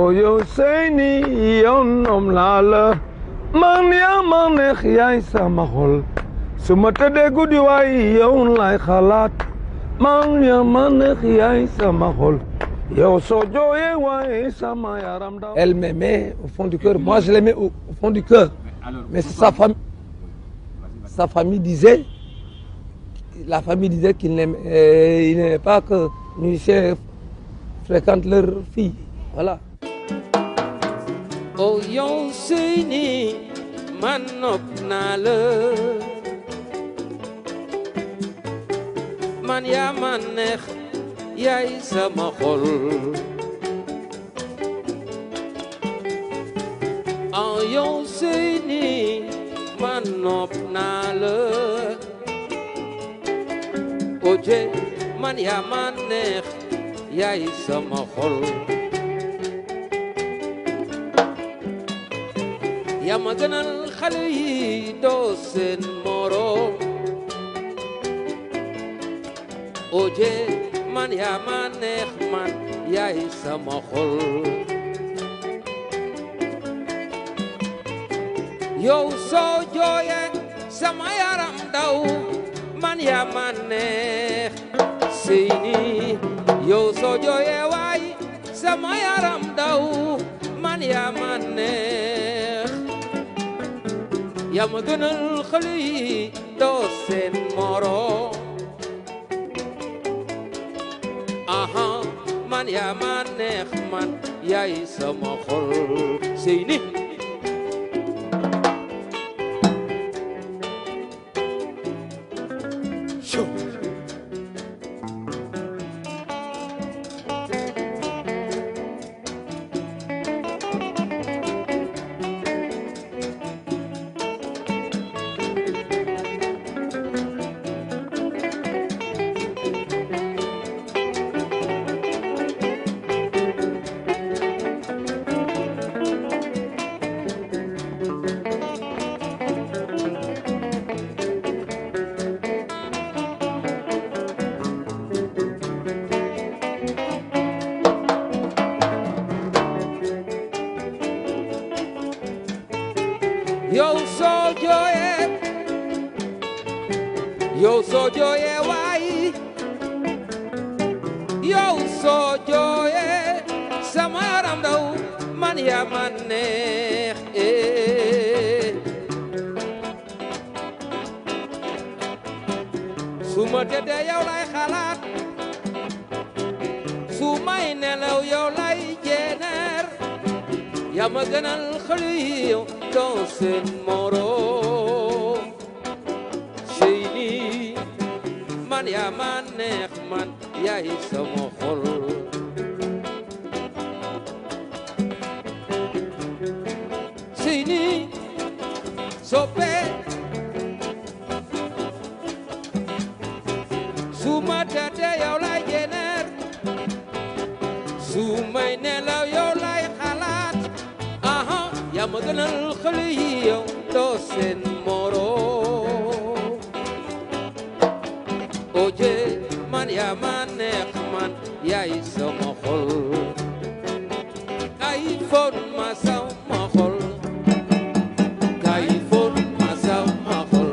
Oyo Seyni yonom naa la man yaa ma neex yaay sama xol su ma tëddee guddi waay yow lay xalaat man yaa ma neex yaay sama xol yow soo jooyee waay sama yaram daw. Elle m'aimait au fond du cœur, moi je l'aimais au fond du cœur, mais sa famille disait, la famille disait qu'il n'aimait pas que musiciens fréquentent leur fille, voilà. Oh yow Seyni man nopp naa la man yaa ma neex yaay sama xol oh yow Seyni man nopp naa la oje man yaa ma neex yaay sama xol yaa ma gënal xale yi doo seen moroom oje man yaa ma neex man yaay sama xol yow soo jooyee sama yaram daw man yaa ma neex Seyni yow soo jooyee waay sama yaram daw man yaa ma neex yaa ma gënal xale yi doo seen moroom aha man yaa ma neex man yaay sama xol Seyni yow soo jooyee waay yow soo jooyee sama yaram daw man yaa ma neex su ma tëddee yow lay xalaat su may nelaw yow lay jeeneer yaa ma gënal xale yi yow doo seen moroom Seyni man yaa ma neex man yaay sama xol Seyni soppe su ma tëddee yow lay jeeneer su may nelaw yow lay xalaat aha yaa ma gënal xale yi yow doo seen moroom oje man yaa ma neex man yaay sama xol kay fon ma sama xol kay fon ma sama xol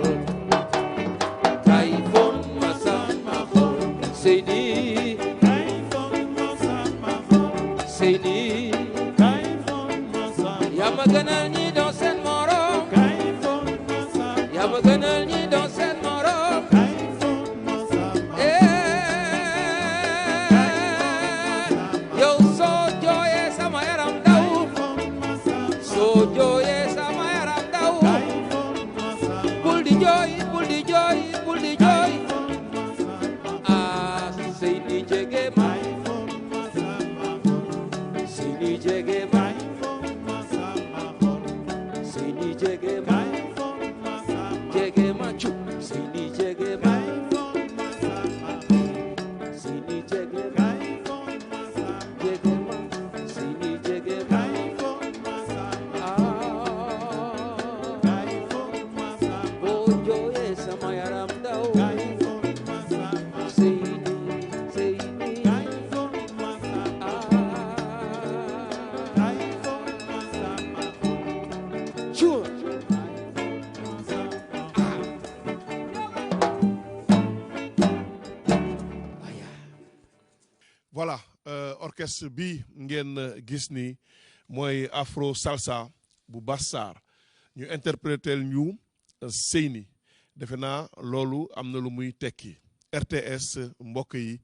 kay fon ma sama xol Seyni Seyni yaa ma gënal ñi doon seen moroom yaa ma gënal ñi doon seen moroom yow soo jooyee sama yaram daw soo jooyee sama yaram daw bul di jooy bul di jooy bul di jooy ah Seyni jege ma Seyni jege ma Seyni jege ma jege ma cu Seyni jege ma Seyni jege ma jege ma Seyni jege ma boo jooyee sama yaram daw Seyni Seyni orchestre bi ngeen gis ni mooy afro salsa bu Bass Sarr ñu interpréter ñu Seyni defe naa loolu am na lu muy tekki RTS mbokk yi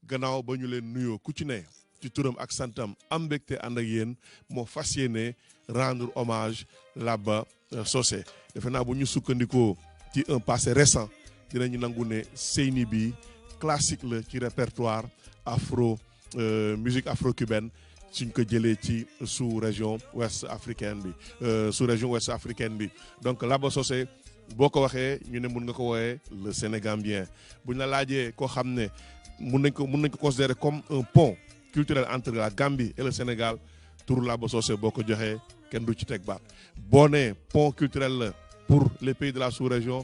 gannaaw ba ñu leen nuyoo ku ci ne ci turam ak santam am mbégte ànd ak yéen moo fas yéene rendre hommage Laba Socé defe naa bu ñu sukkandikoo ci un passé récent dinañu nangu ne Seyni bi classique la ci répertoire afro musique afro-cubaine suñ ko jëlee ci sous-région ouest africaine bi sous-région ouest africaine bi donc Laba Socé boo ko waxee ñu ne mun nga ko wooyee le Sénégambien buñ la laajee koo xam ne mun nañ ko considérer comme un pont culturel entre la Gambie et le Sénégal turu Laba Socé boo ko joxee kenn du ci teg baat boo nee pont culturel la pour les pays de la sous-région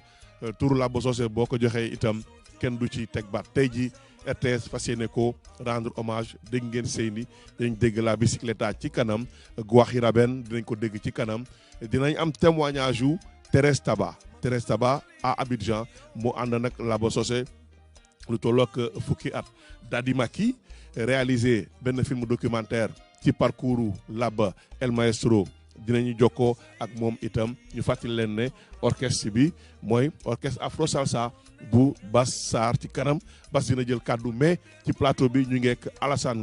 turu Laba Socé boo ko joxee itam kenn du ci teg baat tey ji RTS fas yéene ko rendre hommage dégg ngeen Seyni dañ dégg la bicyclette ci kanam Guaxira Ben dinañ ko dégg ci kanam dinañ am témoignage yu Thérèse Taba à Abidjan mu ànd nag Laba Socé lu tollook fukki at Dadi Maki réalisé benn film documentaire ci parcours Laba El Maestro dinañu jokkoo ak moom itam ñu fàttali leen ne orchestre bi mooy orchestre afro salsa bu Bass Sarr ci kanam Bass dina jël kàddu mais ci plateau bi ñu ngeek Alassane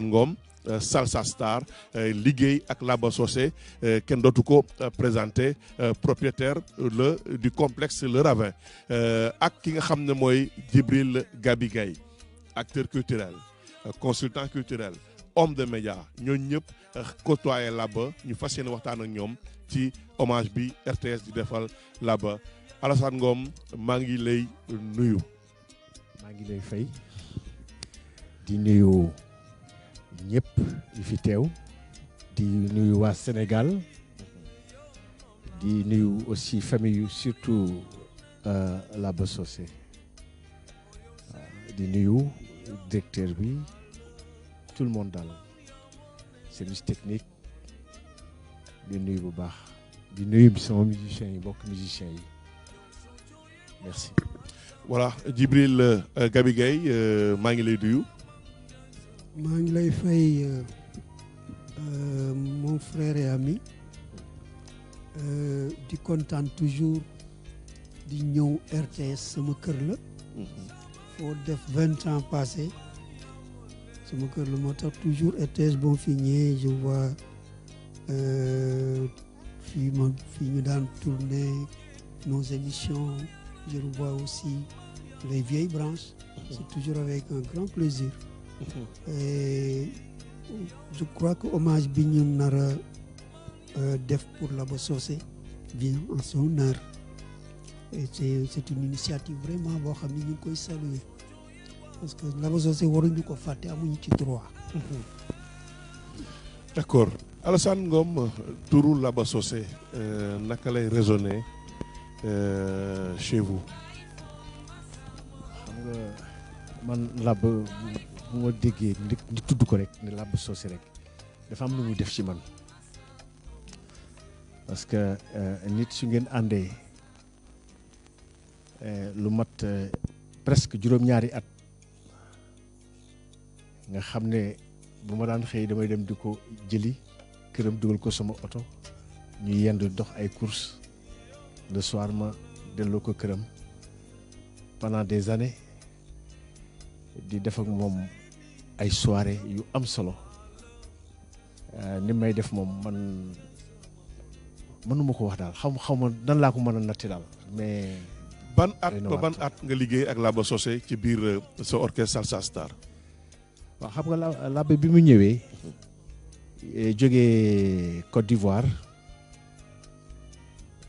Ngom salsa star liggéey ak Laba Socé kenn dootu ko présenté propriétaire du complexe Le Ravin ak ki nga xam ne mooy Djibril Gabi Gaye acteur culturel consultant culturel homme de médias ñooñu ñëpp côtoyé Laba ñu fas yéene waxtaan ak ñoom ci hommage bi RTS di defal Laba Alassane Ngom maa ngi lay nuyu. maa ngi lay fay di nuyu ñëpp yu fi teew di nuyu waa Sénégal di nuyu aussi famille yu surtout Laba Socé di nuyu directeur bi tout le monde daal service technique di nuyu bu baax di nuyu sama musiciens yi mbokk musiciens yi merci. voilà Djibril Gabi Gaye maa ngi lay nuyu. maa ngi lay fay mon frère et ami di kontaan toujours di ñëw RTS sama kër la. foo def 20 ans passé sama kër la moo tax toujours RTS bon fi ñëwee je vois fii ñu daan tourner nos émissions je revois aussi les vieilles branches. C'est toujours avec un grand plaisir. Et je crois que hommage bi ñu nar a def pour Laba Socé vient en son heure et c'est une initiative vraiment boo xam ne ñu ngi koy saluer parce que Laba Socé waruñu ko fàtte amuñu ci droit. D'accord Alassane Ngom turu Laba Socé naka lay résonner chez vous. xam nga man Laba bu ma déggee ni tudd ko rek ni Laba Socé rek dafa am lu muy def ci man parce que nit su ngeen àndee lu mat presque juróom-ñaari at nga xam ne bu ma daan xëy damay dem di ko jëli këram dugal ko sama oto ñu yendu dox ay courses le soir ma delloo ko këram pendant des années di def ak moom ay soirée yu am solo ni may def moom man mënuma ko wax daal xaw ma nan laa ko mën a natti daal mais. ban at nga liggéey ak Laba Socé ci biir sa orchestre Salsa Star. waaw xam nga Laba bi mu ñëwee jógee Côte d'Ivoire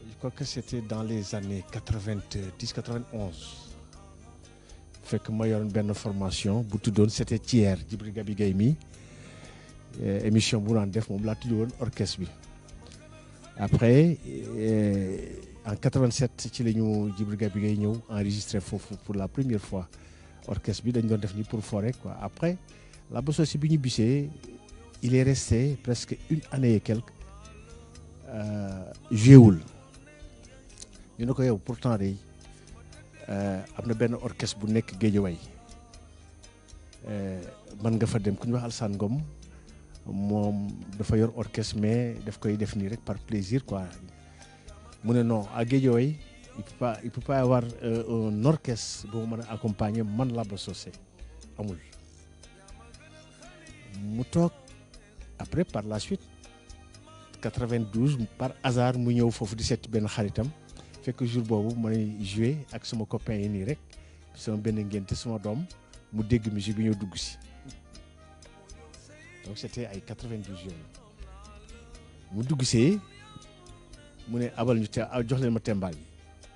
je crois que c'était dans les années 90-91 fekk ma yoroon benn formation bu tuddoon c'était Thier Djibril Gabi Gaye mi émission bu naan def moom laa tuddoon orchestre bi après en 87 ci la ñu Djibril Gabi Gaye ñëw enregistré foofu pour la première fois orchestre bi dañ doon def ni pour forêt quoi après Laba Socé bi ñu bisee il est resté presque une année et quelques jouéwul ñu ne ko yow pourtant day am na benn orchestre bu nekk Guédiawaye man nga fa dem ku ñu wax Alassane Ngom moom dafa yor orchestre mais daf koy def nii rek par plaisir quoi mu ne non à Guédiawaye il peut pas avoir un orchestre boo mën a accompagner man Laba Socé amul mu toog après par la suite 92 par hasard mu ñëw foofu di seet benn xaritam fekk jour boobu may joué ak sama copain yi nii rek sama benn ngénte sama doom mu dégg musique bi ñëw dugg si donc c'était ay 92 yooyu mu dugg see mu ne abal ñu jox leen ma tembal yi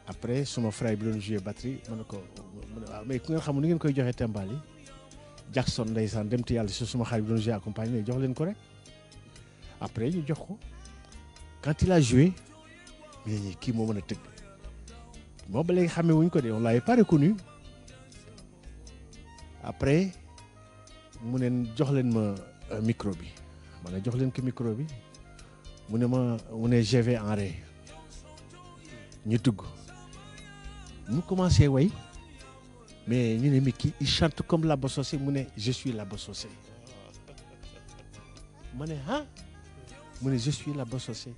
après suma frère bi doon joué batterie ma ne ko mais ku ngeen xam ni ngeen koy joxee tembal yi Jackson ndeysaan dem te yàlla si suma xarit bi doon joué accompagné jox leen ko rek après ñu jox ko quand il a joué mais kii moo mën a tëgg moo ba léegi xamee wuñ ko de on l'avait pas reconnu après mu ne jox leen ma micro bi ma ne jox leen ko micro bi mu ne je vais en ré ñu tugg mu commencé way mais ñu ne mi kii il chante comme Laba Socé mu ne je suis Laba Socé ma ne ah mu ne je suis Laba Socé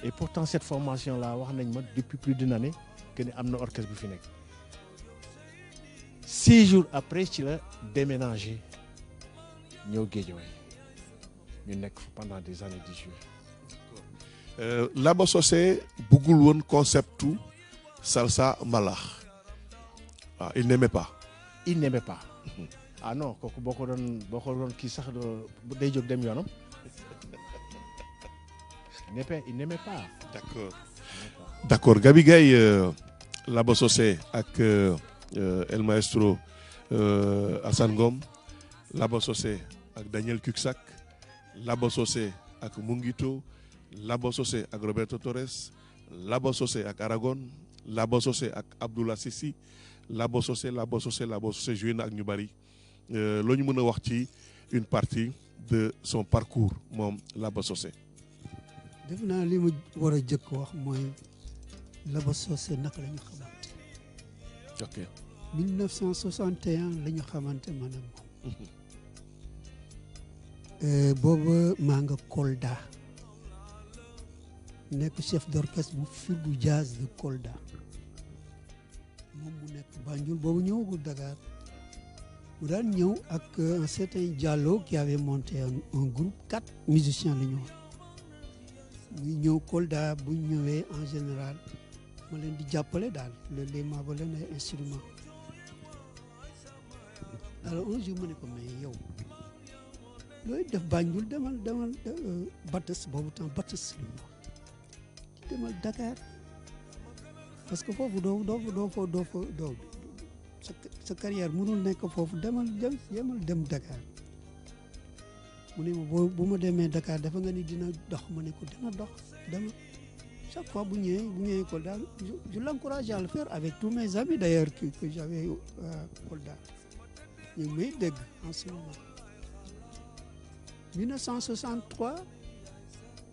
et pourtant cette formation là wax nañ ma depuis plus d'une année que ni am na orchestre bu fi nekk 6 jours après ci la déménagé ñëw Guédiawaye ñu nekk fa pendant des années di jouer. Laba Socé bëggul woon conceptu salsa mbalax waaw il n'aimait pas. il n'aimait pas. ah non kooku boo ko doon kii sax day jóg dem yoonam. il n'aimait pas. D'accord Gaby Gaye Laba Socé ak El Maestro Alassane Ngom Laba Socé ak Daniel Cuxac Laba Socé ak Mungito Laba Socé ak Roberto Torres Laba Socé ak Aragon Laba Socé ak Abdoulaye Sissi Laba Socé joué na ak ñu bari loo ñu mën a wax ci une partie de son parcours moom Laba Socé. def naa li mu war a jëkk wax mooy Laba Socé naka la ñu xamante. ok 1961 la ñu xamante maanaam moom. booba maa nga Kolda nekk chef d'orchestre bu Firdu Jazz de Kolda moom mu nekk Banjul boobu ñëwagul Dakar mu daan ñëw ak un certain Diallo qui avait monté un groupe 4 musiciens la ñu woon muy ñëw Kolda bu ñëwee en général ma leen di jàppale daal léeg-léeg maa ba leen ay instrument alors un jour ma ne ko mais yow looy def Banjul demal Bates boobu temps Bates la ñu demal Dakar parce que foofu doo sa carrière mënul nekk foofu demal dem Dakar mu ne ma bu ma demee Dakar dafa nga ni dina dox ma ne ko dina dox demal chaque fois bu ñëwee Kolda je l'encourage à le faire avec tous mes amis d'ailleurs que j'avais à Kolda ñu may dégg en ce moment 1963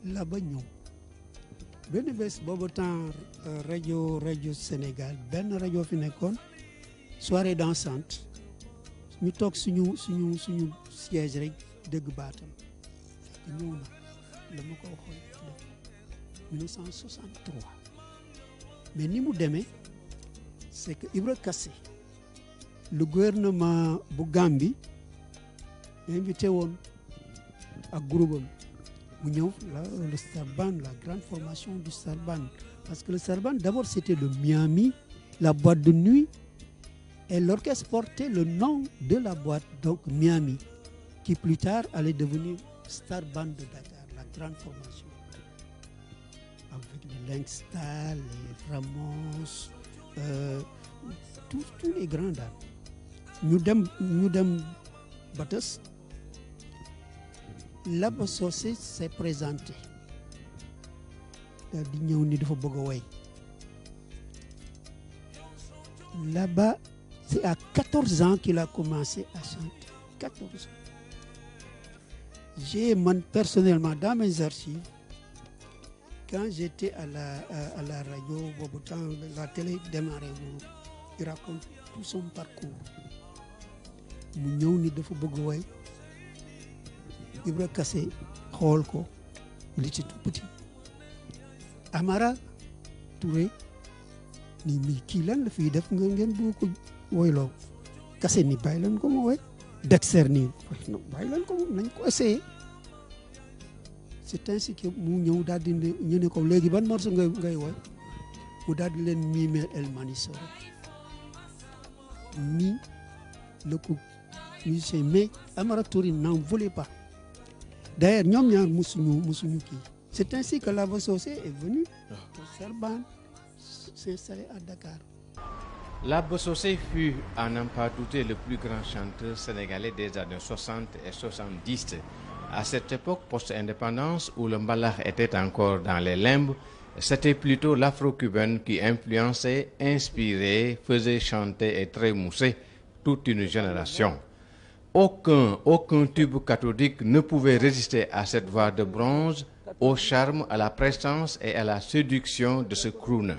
la ba ñëw benn bés boobu temps rajo Sénégal benn rajo fi nekkoon soirée dansante ñu toog suñu siège rek dégg baatam fekk ñëw na la ma ko waxoon 1963 mais ni mu demee c'est que Ibra Kassé le gouvernement bu Gambie invité woon ak groupe am mu ñëw le Star Band, la grande formation du Star Band. Parce que le Star Band, d'abord, c'était le Miami, la boîte de nuit, et l'orchestre portait le nom de la boîte, donc Miami, qui plus tard allait devenir Star Band de Dakar, la grande formation. Avec les Langstar, les Ramos, tous les grands dames. Nous dem Bates. Laba Socé s'est présenté daal di ñëw ni dafa bëgg a way là-bas c'est à 14 ans qu'il a commencé à chanter 14 ans. J'ai personnellement dans mes archives quand j'étais à la radio boobu temps la télé démarré il raconte tout son parcours mu ñëw ni dafa bëgg way Ibra Kassé xool ko il était tout petit Amara Touré ni mi kii lan la fii def nga ngeen bëgg ko woyloo Kassé ni bàyyi leen ko mu woy Dexter nii non bàyyi leen ko nañ ko essayé c'est ainsi que mu ñëw daal di ñu ne ko léegi ban morceau ngay woy mu daal di leen mimer El Manisoro mi le ko musicien mais Amara Touré n'en voulait pas d'ailleurs ñoom ñaar musuñu kii c'est ainsi que Lava Socé est venu pour Serban s'installer à Dakar. Laba Socé fut, à n'en pas douter, le plus grand chanteur sénégalais des années 60 et 70. À cette époque post-indépendance où le mbalax était encore dans les limbes, c'était plutôt l'afro-cubaine qui influençait, inspirait, faisait chanter et trémousser toute une génération. Aucun tube cathodique ne pouvait résister à cette voix de bronze, au charme, à la prestance et à la séduction de ce crooner.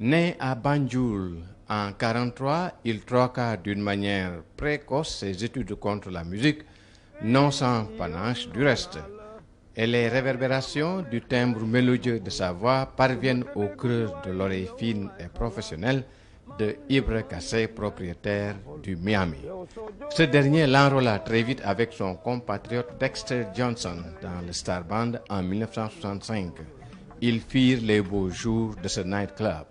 Né à Banjul en 1943, il troqua d'une manière précoce ses études contre la musique, non sans panache du reste. Et les réverbérations du timbre mélodieux de sa voix parviennent au creux de l'oreille fine et professionnelle de Ibra Kassé, propriétaire du Miami. Ce dernier l'enrôla très vite avec son compatriote Dexter Johnson dans le Star Band en 1965. Ils firent les beaux jours de ce nightclub.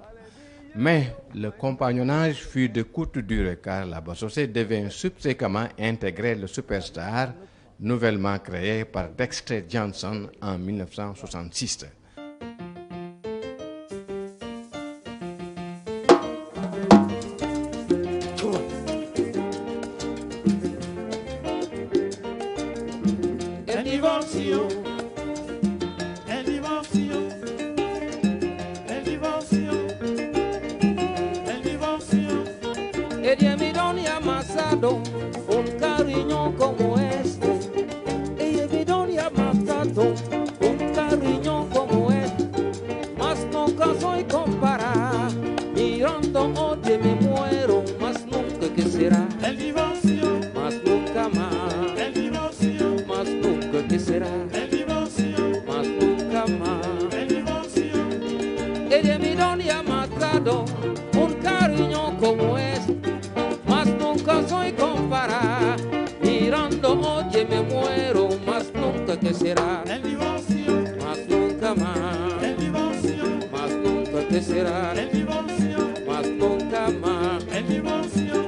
Mais le compagnonnage fut de courte durée car Laba Socé devint subséquemment intégrer le Superstar, nouvellement créé par Dexter Johnson en 1966. Un cariño como este, ella me donía matado, un cariño como este, mas nunca soy comparar, mirando oye me muero, mas nunca que será, el divorcio, mas nunca más, el divorcio, mas nunca que será, el divorcio, mas nunca más, el divorcio, ella me donía matado, un cariño como este, nunca soy comparar, mirando oye me muero, más nunca que será, el divorcio, más nunca más, el divorcio, más nunca que será, el divorcio, más nunca más, el divorcio,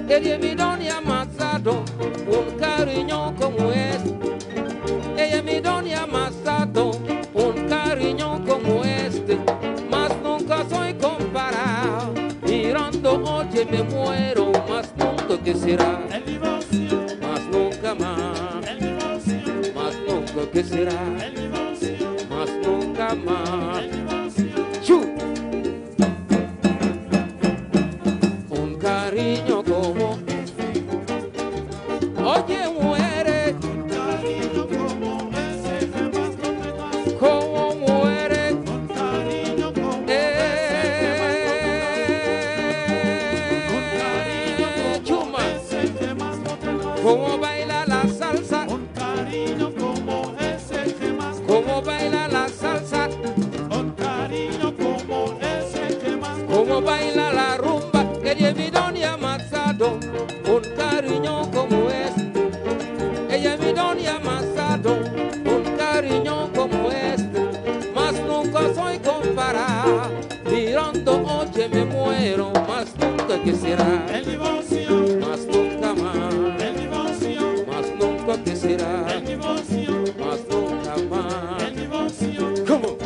ella mi doña amasado, un cariño como este, ella mi doña amasado, un cariño como este, más nunca soy comparar, mirando oye me muero, más nunca que será, el divorcio, más nunca más, el divorcio, más nunca que será, el divorcio, más nunca más, el divorcio. Un cariño como, oye muere, un cariño como ese que más no te das, como muere, un cariño como como baila la salsa, un cariño como ese que más, como baila la salsa, un cariño como ese que más, como baila la rumba, ella mi doña amasado, un cariño como este, ella mi doña amasado, un cariño como este, más nunca soy comparar, mirando oye me muero, más nunca que será, el divorcio, más nunca más, que será, el divorcio, más nunca más, el divorcio. ¿Cómo?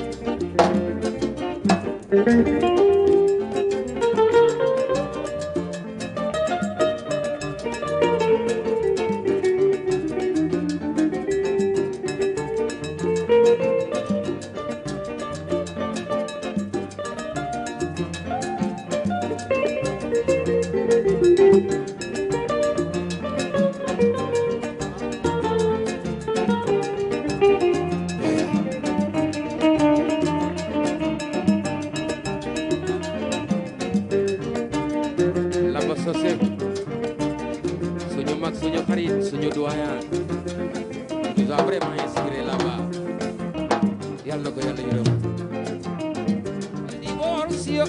suñu doyen nous a vraiment inspiré là-bas yàlla na ko yàlla yërëm divorcio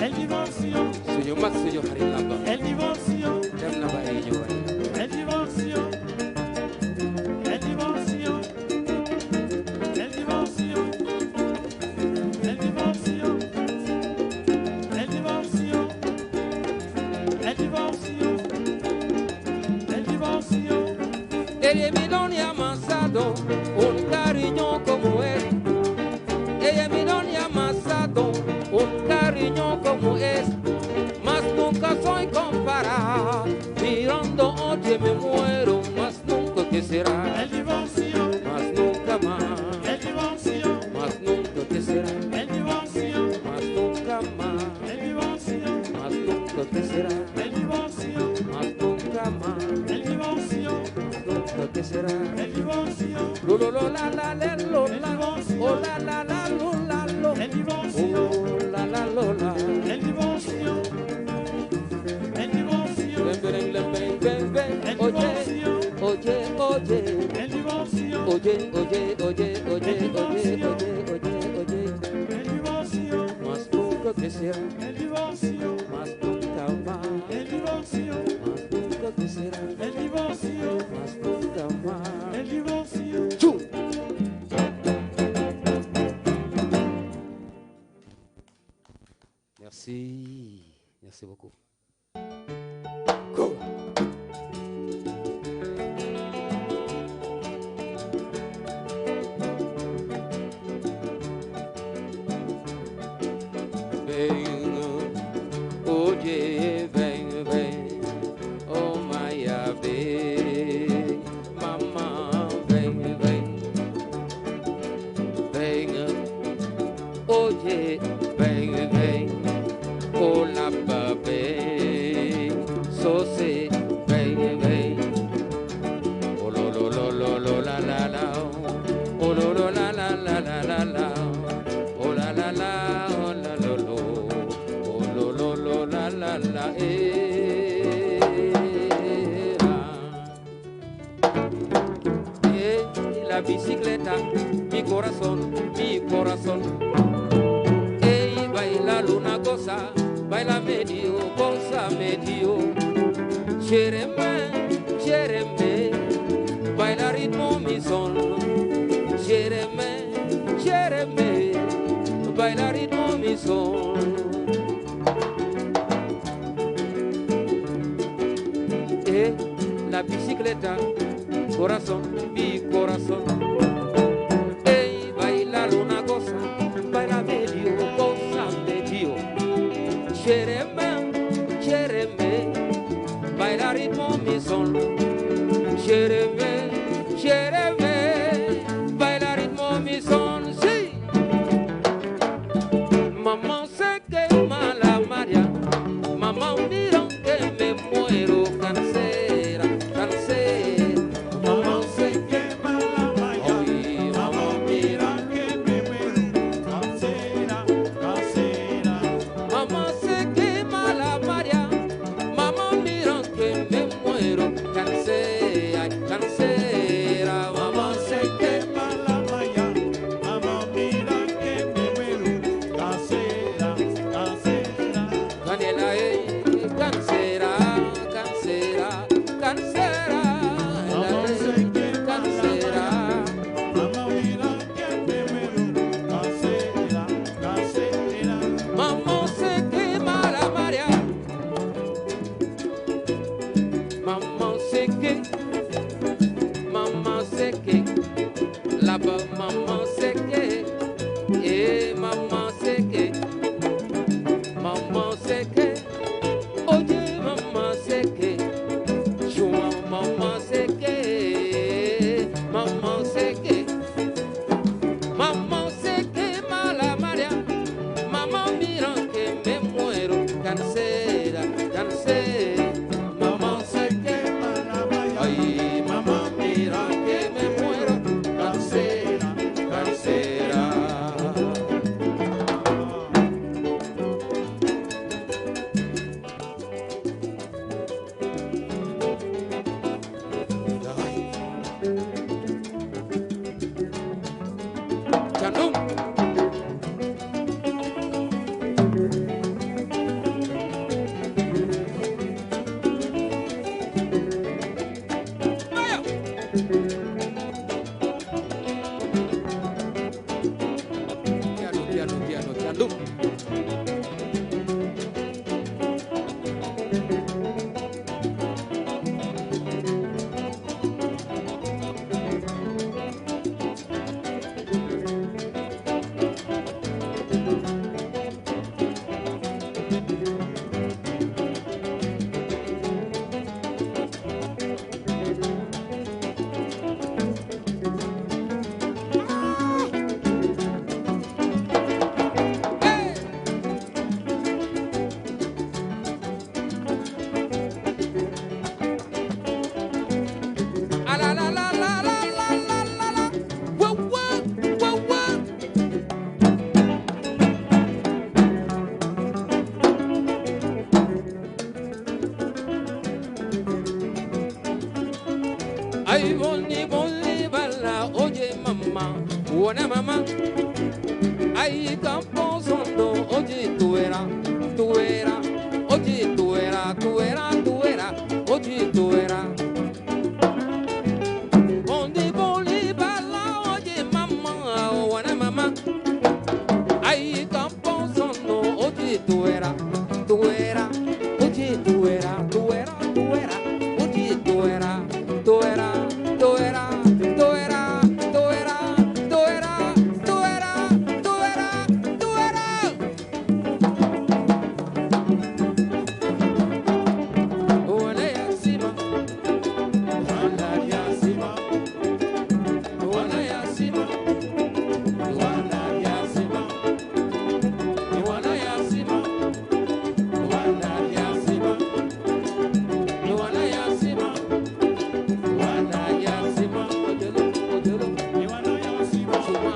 El divorcio, suñu mag suñu xarit là-bas el divorcio, dem na bàyyi ñu waay el divorcio, el divorcio, el divorcio, el divorcio, el divorcio, el divorcio, el divorcio. Ella me lo ha amasado un cariño como él. Ella me lo ha amasado un cariño como es. Mas nunca soy comparado. Mirando oye me muero. Mas nunca que será. El divorcio, Mas nunca más. el divorcio, Mas nunca que será. el divorcio, Mas nunca más. el divorcio, Mas nunca que será. el divorcio, Mas nunca más. el divorcio, Mas nunca que será. el divorcio, Lo la la la lo la. Oh la la la lo la lo. el divorcio, Oh la la lo la. el divorcio, el divorcio, Ven, ven, ven, ven, ven. el Oye, divorcio, oye, oye. el divorcio, Oye, oye, oye, oye, oye, oye, oye. el divorcio, Más nunca que será. el divorcio, Más nunca más. el divorcio, Más nunca que será. el divorcio, Más nunca más. el divorcio. ¡Chum! Merci. Merci beaucoup. Go. Ven, oye, ven, ven, oh Maya, ven, mamá, ven, ven, ven, oye, ven, ven, oh la babe, so say, ven, ven, oh lo la la la, oh lo la la la la la la. Oh la la la, oh la lo lo, oh lo la la la, la bicicleta, mi corazón, ey, baila una cosa, baila medio, cosa medio, chereme, baila ritmo mi son, chereme, baila ritmo mi son. La bicicleta, corazón, mi corazón. Ey, bailar una cosa, baila medio, cosa medio. Chereme, baila ritmo mi son. Chereme, baila ritmo mi son. Sí. Mamá se quema la María, mamá mira que me muero cansera, cansera. Mamá se quema la malla, Ay, mamá mira que me muero, casera, casera. mamá se quema la María, mamá mira que me muero cansera, cansera. Mamá se Quema la malla, mamá mira que me muero, casera, casera. canela, cansera, cansera, cansera. Mamá se quema la Cansera. malla, mamá mira que me muero, casera, casera. Mamá se quema la María, mamá se que, la mamá se que, mamá se que, oye mamá se que, yo mamá se que, mamá se que. Mamá se quema la María, mamá mira que me muero, cansera, cansera. Mamá se Quema la malla, ay, mamá mira que me muero, cansera, cansera. Candum. Ayo. Piano, Candum. Ah la la la la la la la la la. Whoa, whoa, whoa, whoa. Ay, boli, bala, oye, mamá, buena mamá. Ay, campo sondo, oye, tú era, oye, tú era, oye, tú era. Boli, bala, oye, mamá, buena mamá. Ay, campo sondo, oye, tú era, oye, tú era, oye, tú era, oye, tú era, tú era, tú era, tú era, tú era, tú era, tú era, tú era, tú era. Hola, Yasima. Hola, Yasima. Hola, Yasima. Hola, Yasima. Hola, Yasima. Hola, Yasima. Hola, Yasima. Hola, Yasima. Ojelo, ojelo. Suma.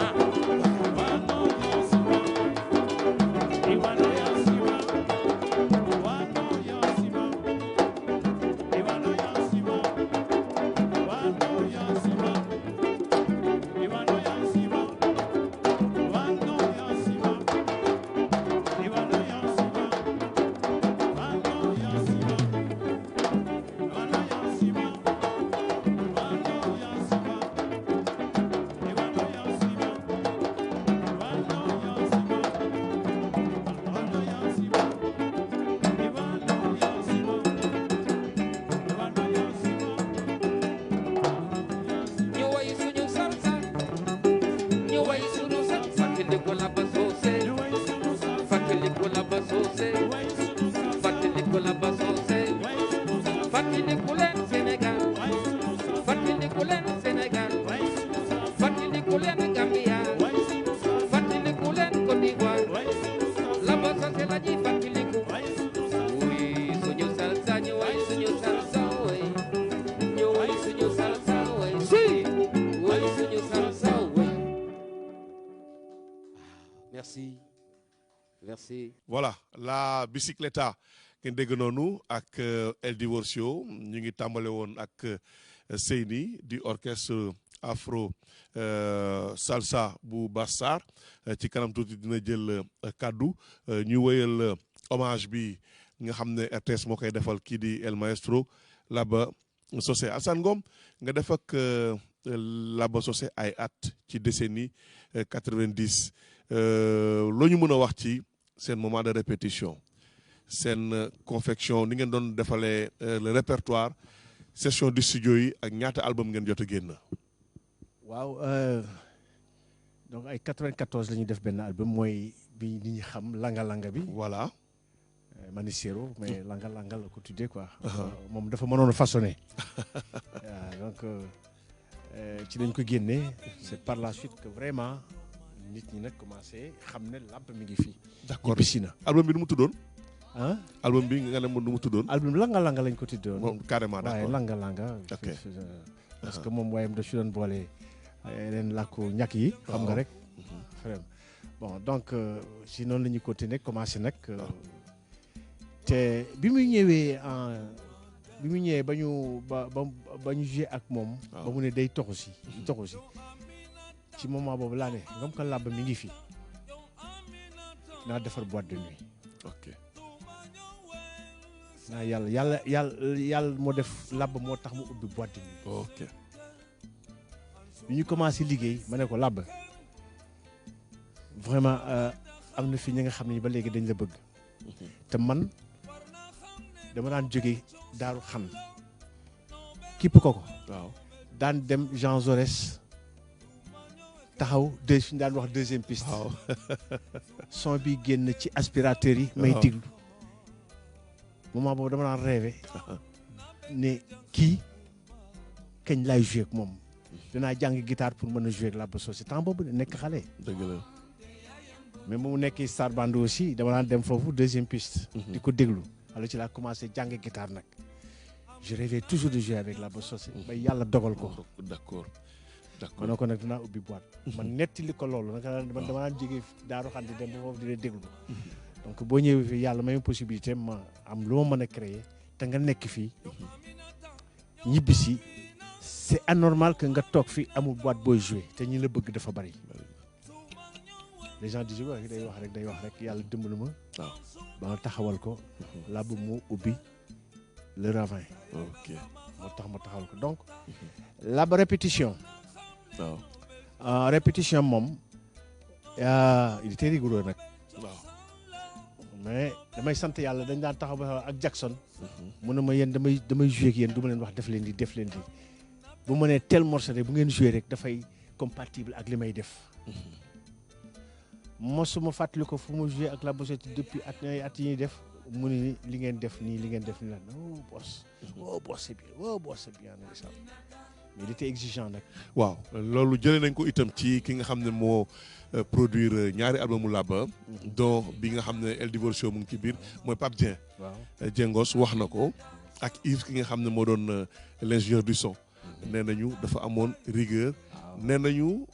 Ñu way suñu salsa. Ñu way suñu salsa. Fàttaliku la ba soose. Fàttaliku la ba soose. Fàttaliku la ba soose. Fàttaliku leen Sénégal. Fàttaliku leen Sénégal. Fàttaliku leen Gambia. Fàttaliku leen Côte d'Ivoire. La ba soose la ñuy fàttaliku. Oui, suñu salsa, ñu way suñu salsa, way. Ñu way suñu salsa, way. Si, way suñu salsa, way. Merci. Merci. voilà la bicicleta ngeen dégg noonu ak El Divorcio ñu ngi tàmbale woon ak Seyni di orchestre afro salsa bu Bassar ci kanam tuuti dina jël kaddu ñu wëyal hommage bi nga xam ne RTS moo koy defal kii di El Maestro Laba Socé Assane Ngom nga def ak Laba Socé ay at ci décennie 90 loo ñu mën a wax ci seen moment de répétition seen confection ni ngeen doon defalee le répertoire session du studio yi ak ñaata album ngeen jot a génn. waaw donc ay 94 la ñuy def benn album mooy bi nit ñi xam langa-langa bi. voilà. Manicero mais langa-langa la ko tuddee quoi. moom dafa mënoon a façonné. donc ci lañ ko génnee. c'est par la suite que vraiment nit ñi nag commencé xam ne làmp mi ngi fii. d'accord bisi na. album bi nu mu tuddoon. ah album bi nga ne nu mu tuddoon. album langa-langa lañ ko tuddoon. moom carrément d'accord waaye langa-langa. ok parce que moom waayam da si doon boole leen làkku ñàkk yi. xam nga rek. vraiment bon donc si noonu la ñuy continuer commencé nag. te bi muy ñëwee en bi mu ñëwee ba ñu joué ak moom. ba mu ne day toxu si. ci moment boobu laa ne ngam ko làbb mi ngi fi naa defar boîte de nuit. ok naa yàlla moo def làbb moo tax mu ubbi boîte de nuit. ok bi ñu commencé liggéey ma ne ko làbb vraiment am na fi ñi nga xam ne ba léegi dañ la bëgg. te man dama daan jóge daaru xan kipp ko waaw daan dem Jean Jaurès taxaw fi ñu daan wax deuxième piste. waaw son bi génn ci aspirateur yi. may diglu moment boobu dama daan rêvé ne kii kañ laay joué ak moom. dinaa jàng guitare pour mën a joué ak Laba Socé temps boobu nekk xale. dëgg la. mais mu nekkee Star Band aussi dama daan dem foofu deuxième piste. di ko déglu alors ci laa commencé jàng guitare nag. je rêvais toujours de jouer avec Laba Socé. ba yàlla dogal ko. d'accord ma ne ko nag dinaa ubbi boîte. man nettali ko loolu nag man dama daan jógee daaru xam di dem ba foofu di leen déglu. donc boo ñëwee fii yàlla may possibilité ma am lu ma mën a créer te nga nekk fii ñibbi si c'est anormal que nga toog fi amul boîte booy jouer te ñi la bëgg dafa bari. les gens disent waaye day wax rek yàlla dimbali ma. waaw ba nga taxawal ko. Laba moo ubbi le ravin. ok moo tax ma taxawal ko donc. Laba répétition. waaw répétition moom il était rigoureux nag. waaw mais damay sant yàlla dañ daan taxaw ba ak Jackson. mu ne ma yéen damay joué ak yéen du ma leen wax def leen di bu ma nee tel morceau bu ngeen joué rek dafay compatible ak li may def. mosuma fàttali ko fu mu joué ak Laba Socé depuis at yi ñuy def mu ne li ngeen def nii la non boss. boss c'est bien ndeysaan. mais il était exigeant nag. waaw loolu jëlee nañ ko itam ci ki nga xam ne moo produire ñaari albumu Laba. dont bi nga xam ne El Divorcio mu ngi ci biir mooy Pape Dieng. waaw Diengos wax na ko ak Yves ki nga xam ne moo doon l'ingénieur du son. nee nañu dafa amoon rigueur. nee nañu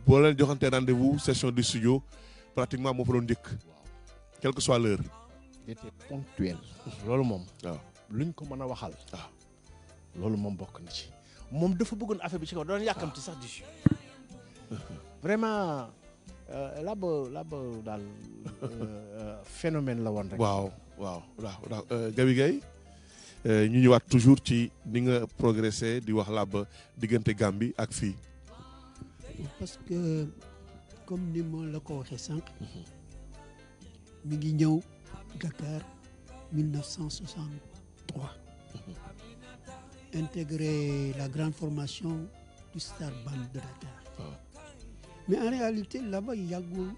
boo leen joxante rendez-vous session du studio pratiquement moo fa doon njëkk. quelle que soit l'heure. il était ponctuel. loolu moom. waaw luñ ko mën a waxal. waaw loolu moom bokk na ci. moom dafa bëggoon affaire bi ci kaw doon yàkkamti sax di vraiment Laba daal phénomène la woon rek. waaw Gaby Gaye ñu ñëwaat toujours ci ni nga progressé di wax Laba diggante Gambie ak fii. parce que comme ni ma la ko waxee sànq. mi ngi ñëw Dakar 1963. intégrer la grande formation du Star Band de Dakar. Mais en réalité Laba yàggul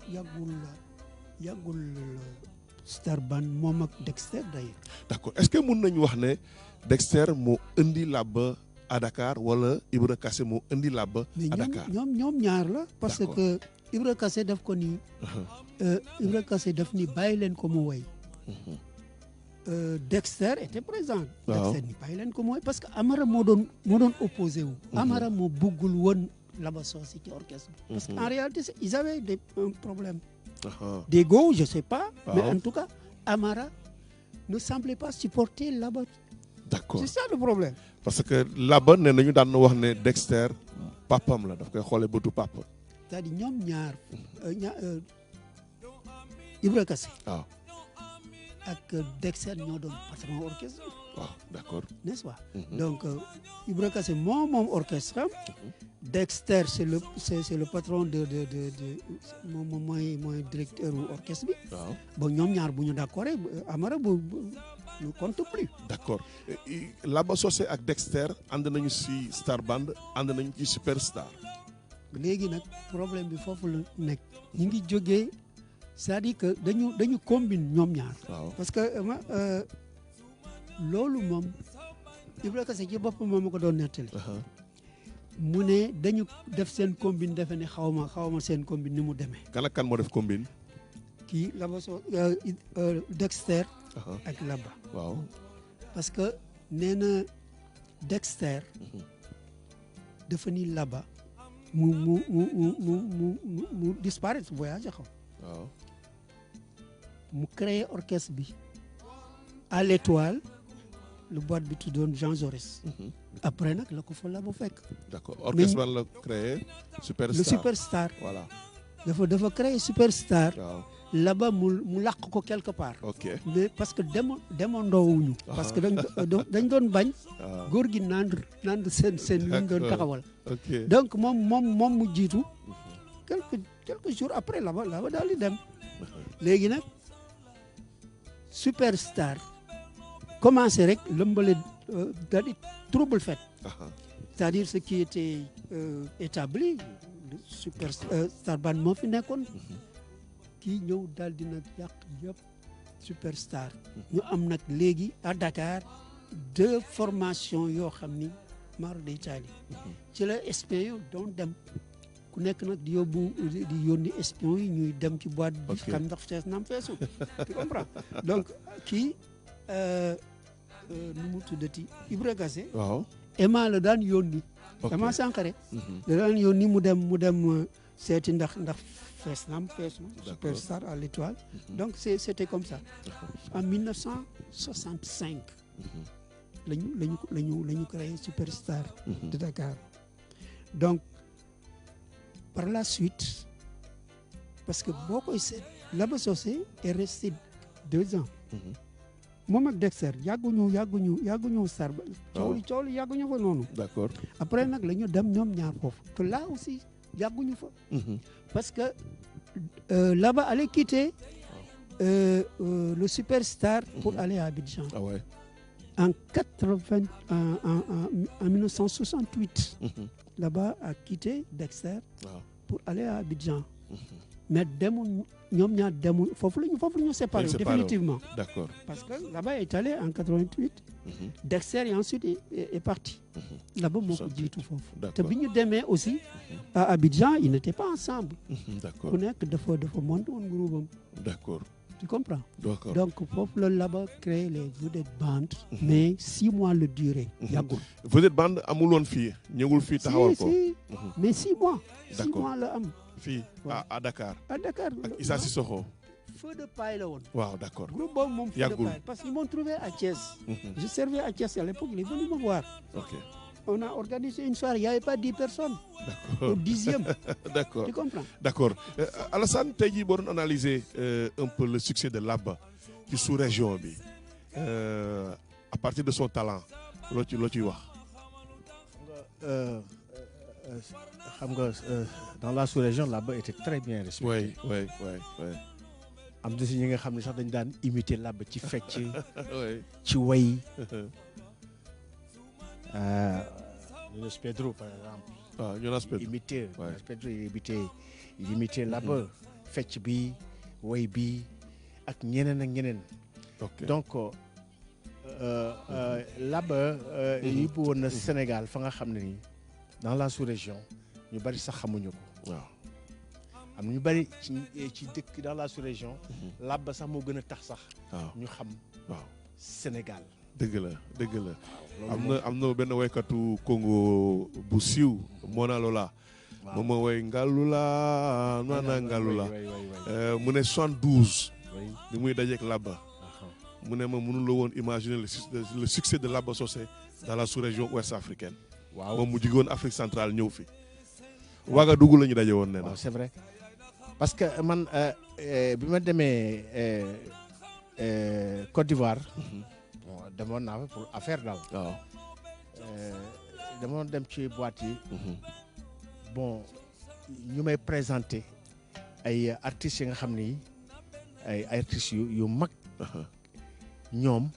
Star Band moom ak Dexter d'ailleurs. D'accord, est-ce que mën nañu wax ne Dexter moo indi Laba à Dakar wala Ibra Kassé moo indi Laba à Dakar. ñoom ñaar la. parce que Ibra Kassé daf ko ni. Ibra Kassé daf ni bàyyi leen ko mu woy. Dexter était présent. Dexter ni bàyyi leen ko mooy parce que Amara moo doon opposé wu. Amara moo buggul woon Laba Socé ci orchestre bi. parce que en réalité ils avaient un problème. d'ego je sais pas. mais en tout cas Amara ne semblait pas supporter Laba. d'accord c'est ça le problème. parce que Laba nee nañu daan wax ne Dexter papam la daf koy xoolee bëtu papa. c'est-à-dire ñoom ñaar Ibra Kassé. waaw. ak Dexter ñoo doon patron orchestre. waaw d'accord. n'est-ce pas. donc Ibra Kassé moom orchestre am. Dexter c'est le patron de moom mooy directeur orchestre bi. waaw bon ñoom ñaar bu ñu d'accord Amara bu ne compte plus. d'accord Laba Socé ak Dexter ànd nañu ci Star Band ànd nañu ci Superstar. léegi nag problème bi foofu la nekk ñu ngi jógee. c'est-à-dire que dañu combine ñoom ñaar. waaw parce que loolu moom Ibra Kassé ci boppam moom ma ko doon nettali. mu ne dañu def seen combine defe ne xaw ma seen combine ni mu demee. kan ak kan moo def combine. kii Laba Dexter. ak Laba. waaw parce que nee na Dexter. dafa ni Laba mu disparaître voyage xaw. waaw mu créé orchestre bi à l'Étoile le boîte bi tuddoon Jean Jaurès. après nag la ko fa la ba fekk. d'accord orchestre ban la créé Superstar le Superstar. voilà dafa créé Superstar. waaw là-bas mu làq ko quelque part. ok mais parce que demondoowuñu. parce que dañ doon bañ. waaw góor gi naan seen yu ñu doon taxawal. ok donc moom mu jiitu. quelques jours après là-bas daal di dem. léegi nag Superstar commencé rek lëmbale daal di trouble fait. c'est-à-dire ce qui était établi Superstar ban moo fi nekkoon. kii ñëw daal di nag yàq yëpp Superstar. ñu am nag léegi à Dakar 2 formations yoo xam ni mar d'Italie. ci la espion doon dem. ku nekk nag di yónni espion yi ñuy dem ci boîte bi xam ndax fees naam feesul tu comprends donc kii nu mu tuddati Ibra Gassé waaw Emma la daan yónni Emma Sankharé la daan yónni mu dem seeti ndax fees naam feesul Superstar à l'Étoile donc c'était comme ça en 1965 lañu créé Superstar de Dakar donc par la suite parce que boo koy seet Laba Socé est resté 2 ans. moom ak Dexter yàgguñu star ba. coow li yàgguñu fa noonu. d'accord après nag la ñu dem ñoom ñaar foofu que là aussi yàgguñu fa. parce que Laba allait quitter le Superstar pour aller à Abidjan. ah ouais en 1968. Laba a quitté Dexter pour aller à Abidjan. mais ñoom ñaar demul foofu la ñu séparé définitivement. d'accord parce que Laba est allé en 88. Dexter et ensuite est parti. Laba moo ko jiitu foofu. te bi ñu demee aussi à Abidjan ils n'étaient pas ensemble. d'accord ku nekk dafa monté woon groupe am. d'accord tu comprends. d'accord donc foofu la Laba créé les Vedette Band. mais 6 mois la durée. yàggul Vedette Band amul woon fii ñëwul fii taxawal ko. mais 6 mois. d'accord 6 mois la am. fii à Dakar. à Dakar ak Issa Sissoko. Feu de paille la woon. waaw d'accord groupe boobu moom Feu de paille parce qu'ils m'ont trouvé à Thiès. je servais à Thiès à l'époque il est venu me voir. ok on a organisé une soirée il y avait pas 10 personnes. d'accord au 10e. d'accord tu comprends. d'accord Alassane tey jii boo doon analyser un peu le succès de Laba ci sous-région bi à partir de son talent loo ciy wax. xam nga dans la sous-région Laba était très bien respecté. oui. am na si ñi nga xam ne sax dañu daan imiter Laba ci fecc. oui ci way. Jonas Pedro par exemple. waaw Jonas Pedro imiter Jonas Pedro il imiter Laba fecc bi way bi ak ñeneen. ok donc Laba yóbbu woon na Sénégal fa nga xam ne nii dans la sous-région ñu bari sax xamuñu ko. waaw am na ñu bari ci dëkk dans la sous-région. Laba sax moo gën a tax sax. waaw ñu xam. waaw Sénégal. dëgg la. am na benn woykatu Congo bu siiw Mona Lola. moom moo woy Ngalula nana Ngalula. mu ne 72. bi muy dajeek Laba. mu ne ma mënuloo woon imaginer le succès de Laba Socé dans la sous-région ouest africaine. waaw moom mu jóge woon Afrique centrale ñëw fi. Ouagadougou la ñu daje woon nee na. waaw c'est vrai parce que man bi ma demee Côte d'Ivoire. demoon naa fa pour affaire daal. waaw. demoon dem ci boîte yi. bon ñu may présenter ay artistes yi nga xam ni ay artistes yu mag. ñoom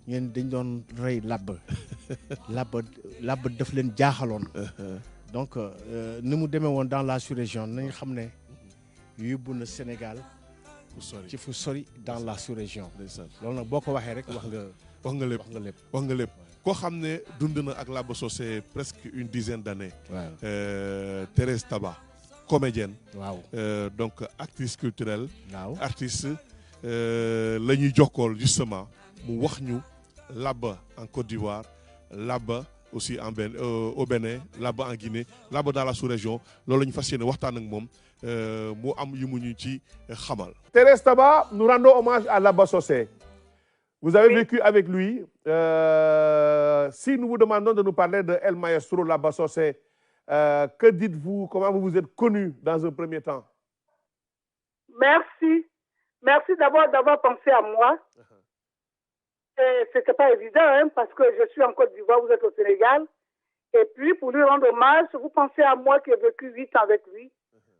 ñeen dañ doon rey Laba daf leen jaaxaloon. donc ni mu demee woon dans la sous-région nañ xam ne yóbbu na Sénégal ci fu sori dans la sous-région. loolu nag boo ko waxee rek wax nga lépp koo xam ne dund na ak Laba Socé presque une dizaine d'années. waaw Thérèse Taba comédienne. waaw donc actrice culturelle. waaw artiste la ñuy jokkool justement mu wax ñu Laba en Côte d'Ivoire Laba aussi au Bénin Laba en Guinée Laba dans la sous-région loolu la ñu fas yéene waxtaan ak moom mu am yu mu ñu ci xamal. Thérèse Taba, nous rendons hommage à Laba Socé. Vous avez Oui. vécu avec lui. Si nous vous demandons de nous parler de El Maestro Laba Sossé, que dites-vous? Comment vous vous êtes connu dans un premier temps? Merci. Merci d'abord d'avoir pensé à moi. Et c'était pas évident, hein, parce que je suis en Côte d'Ivoire, vous êtes au Sénégal. Et puis, pour lui rendre hommage, vous pensez à moi qui ai vécu 8 ans avec lui.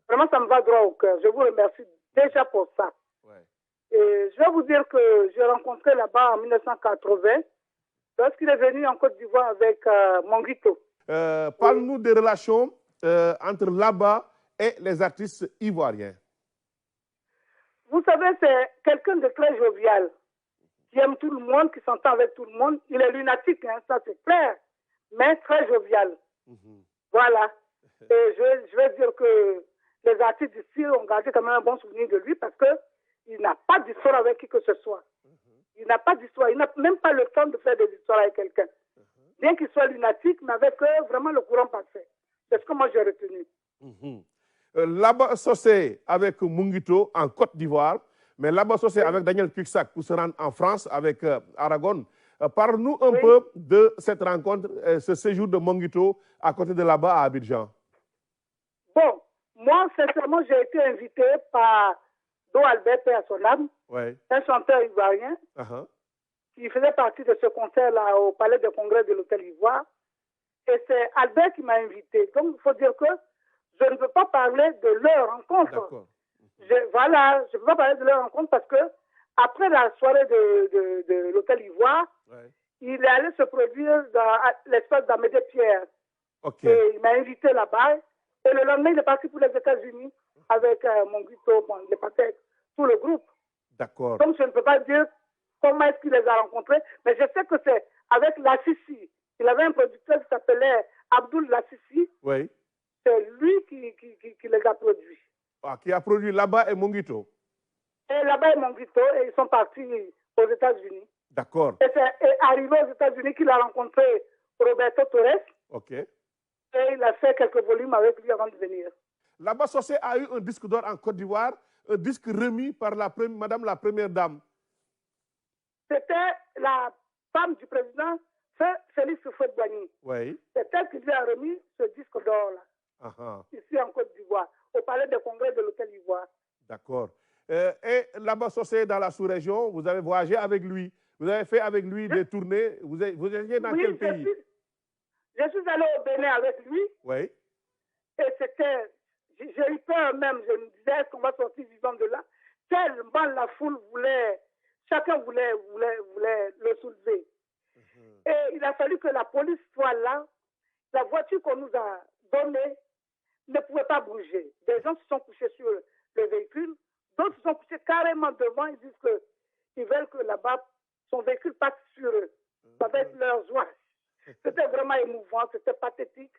Vraiment, ça me va droit au cœur. Je vous remercie déjà pour ça. Ouais. Et je vais vous dire que j'ai rencontré là-bas en 1980, lorsqu'il est venu en Côte d'Ivoire avec Monguito. Parle-nous des relations entre Laba et les artistes ivoiriens. Vous savez, c'est quelqu'un de très jovial, qui aime tout le monde, qui s'entend avec tout le monde. Il est lunatique, hein, ça c'est clair, mais très jovial. Voilà. Et je vais dire que les artistes d'ici ont gardé quand même un bon souvenir de lui parce qu'il n'a pas d'histoire avec qui que ce soit. Il n'a pas d'histoire. Il n'a même pas le temps de faire des histoires avec quelqu'un. Bien qu'il soit lunatique, mais avec vraiment le courant passé. C'est ce que moi j'ai retenu. Laba Sossé avec Monguito en Côte d'Ivoire, mais Laba Sossé avec Daniel Cuixac pour se rendre en France avec Aragon. Parle-nous un peu de cette rencontre, ce séjour de Monguito à côté de Laba à Abidjan. Bon, moi, sincèrement, j'ai été invité par Do Albert Paix à son âme, un chanteur ivoirien, qui faisait partie de ce concert-là au Palais des Congrès de l'Hôtel Ivoire. Et c'est Albert qui m'a invité. Donc, il faut dire que je ne peux pas parler de leur rencontre. Voilà, je ne peux pas parler de leur rencontre parce que après la soirée de l'Hôtel Ivoire, il est allé se produire dans l'espace d'Amédée Pierre. Et il m'a invité là-bas. Et le lendemain, il est parti pour les États-Unis avec Monguito. Bon, il est parti avec tout le groupe. D'accord. Donc, je ne peux pas dire comment est-ce qu'il les a rencontrés, mais je sais que c'est avec Lassissi. Il avait un producteur qui s'appelait Abdul Lassissi. Oui. C'est lui qui les a produits. Ah, qui a produit Laba et Monguito. Et là-bas, et Monguito, et ils sont partis aux États-Unis. D'accord. Et c'est arrivé aux États-Unis qu'il a rencontré Roberto Torres. Ok. Et il a fait quelques volumes avec lui avant de venir. Laba Sossé a eu un disque d'or en Côte d'Ivoire, un disque remis par Madame la Première Dame. C'était la femme du président, Félix Houphouët-Boigny. Oui. C'est elle qui lui a remis ce disque d'or-là, ici en Côte d'Ivoire, au Palais des Congrès de l'Hôtel Ivoire. D'accord. Et Laba Sossé dans la sous-région, vous avez voyagé avec lui, vous avez fait avec lui des tournées, vous étiez dans quel pays? Je suis allé au Bénin avec lui. Oui. Et c'était, j'ai eu peur même, je me disais, est-ce qu'on va sortir vivant de là? Tellement la foule voulait, chacun voulait le soulever. Et il a fallu que la police soit là. La voiture qu'on nous a donnée ne pouvait pas bouger. Des gens se sont couchés sur le véhicule, d'autres se sont couchés carrément devant. Ils disent qu'ils veulent que là-bas, son véhicule passe sur eux. Ça va être leur joie. C'était vraiment émouvant, c'était pathétique.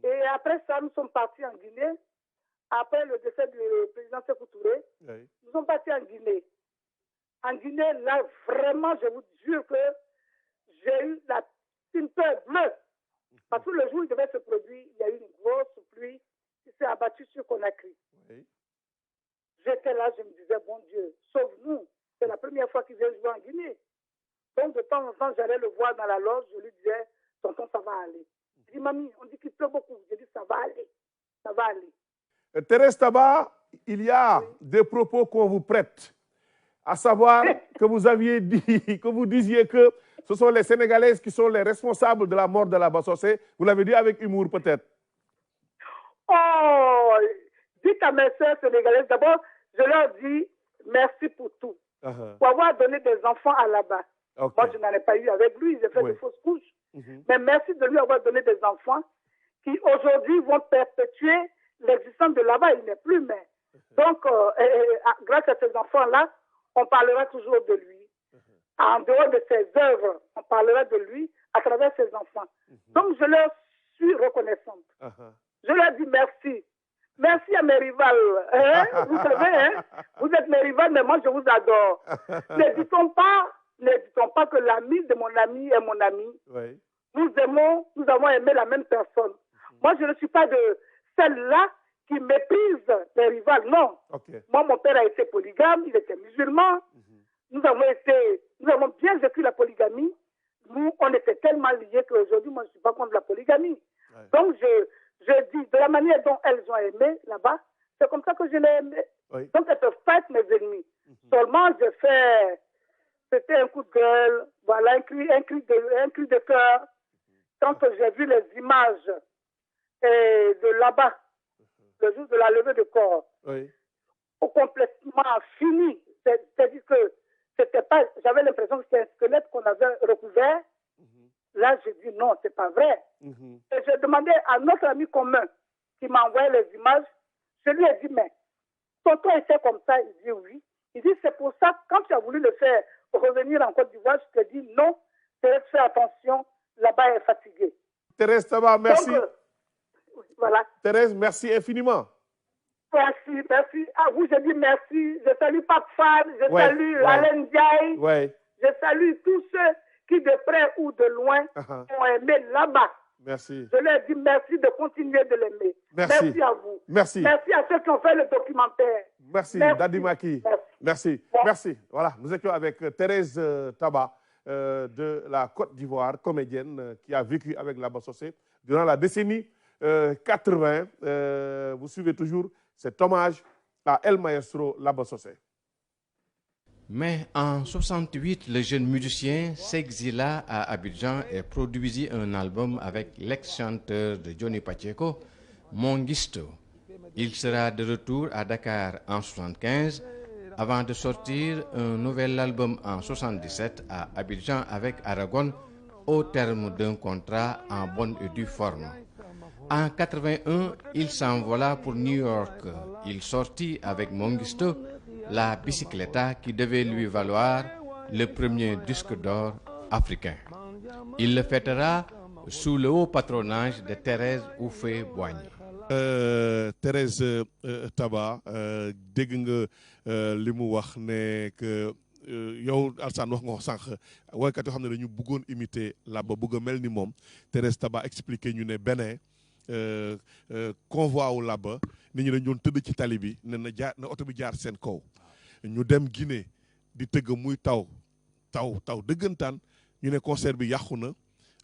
Et après ça, nous sommes partis en Guinée. Après le décès du président Sékou Touré, nous sommes partis en Guinée. En Guinée, là, vraiment, je vous jure que j'ai eu une peur bleue. Parce que le jour où il devait se produire, il y a eu une grosse pluie qui s'est abattue sur Conakry. J'étais là, je me disais, bon Dieu, sauve-nous. C'est la première fois qu'il vient jouer en Guinée. Donc, de temps en temps, j'allais le voir dans la loge, je lui disais, tonton, ça va aller. Il dit, mamie, on dit qu'il pleut beaucoup. Je dis, ça va aller, ça va aller. Thérèse Taba, il y a des propos qu'on vous prête, à savoir que vous aviez dit, que vous disiez que ce sont les Sénégalaises qui sont les responsables de la mort de Laba Sossé. Vous l'avez dit avec humour peut-être. Oh, dites à mes soeurs sénégalaises, d'abord, je leur dis merci pour tout. Pour avoir donné des enfants à Laba. Moi, je n'en ai pas eu avec lui, j'ai fait de fausses couches. Mais merci de lui avoir donné des enfants qui aujourd'hui vont perpétuer l'existence de Laba. Il n'est plus, mais. Donc, grâce à ces enfants-là, on parlera toujours de lui. En dehors de ses œuvres, on parlera de lui à travers ses enfants. Donc, je leur suis reconnaissante. Je leur dis merci. Merci à mes rivales. Hein? Vous savez, hein? Vous êtes mes rivales, mais moi, je vous adore. Ne dit-on pas que l'ami de mon ami est mon ami. Nous avons aimé la même personne. Moi, je ne suis pas de celle-là qui méprise les rivales. Non. Moi, mon père a été polygame, il était musulman. Nous avons été nous avons bien vécu la polygamie. Nous, on était tellement liés qu'aujourd'hui, moi, je ne suis pas contre la polygamie. Ouais. Donc, je dis, de la manière dont elles ont aimé là-bas, c'est comme ça que je l'ai aimé. Oui. Donc, elles peuvent pas être mes ennemis. Seulement, c'était un coup de gueule, voilà, un cri de cœur. Quand j'ai vu les images de là-bas, le jour de la levée de corps, Oui. complètement fini. C'est-à-dire que c'était pas, j'avais l'impression que c'était un squelette qu'on avait recouvert. Là, j'ai dit non, c'est pas vrai. Et j'ai demandé à notre ami commun qui m'a envoyé les images, je lui ai dit, mais tonton était comme ça, il dit oui. Il dit, c'est pour ça, quand tu as voulu le faire revenir en Côte d'Ivoire, je te dis non, fais attention, là-bas, elle est fatiguée. Thérèse Taba, merci. Donc, voilà. Thérèse, merci infiniment. Merci. À vous, je dis merci. Je salue Pape Fall, je Ouais, salue ouais. Alain Ndiaye, Ouais. je salue tous ceux qui, de près ou de loin, ont aimé là-bas. Merci. Je leur dis merci de continuer de l'aimer. Merci. à vous. Merci. Merci à ceux qui ont fait le documentaire. Merci, Merci. Dadi Maki. Merci. Bon. Merci. Voilà, nous étions avec Thérèse Taba de la Côte d'Ivoire, comédienne qui a vécu avec Laba Sossé durant la décennie 80. Vous suivez toujours cet hommage à El Maestro Laba Sossé. Mais en 68, le jeune musicien s'exila à Abidjan et produisit un album avec l'ex-chanteur de Johnny Pacheco, Mongisto. Il sera de retour à Dakar en 75 avant de sortir un nouvel album en 77 à Abidjan avec Aragon au terme d'un contrat en bonne et due forme. En 81, il s'envola pour New York. Il sortit avec Mongisto la Bicicleta qui devait lui valoir le premier disque d'or africain. Il le fêtera sous le haut patronage de Thérèse Houphouët-Boigny. Thérèse Taba dégg nga li mu wax ne que yow Alassane wax nga ko sànq woykat yoo xam ne dañu bëggoon imiter Laba bëgg a mel ni moom Thérèse Taba expliqué ñu ne Bénin convoi wu Laba nit ñi dañ doon tëdd ci tali bi ne na oto bi jaar seen kaw ñu dem Guinée di tëgg muy taw dëggantaan ñu ne concert bi yàqu na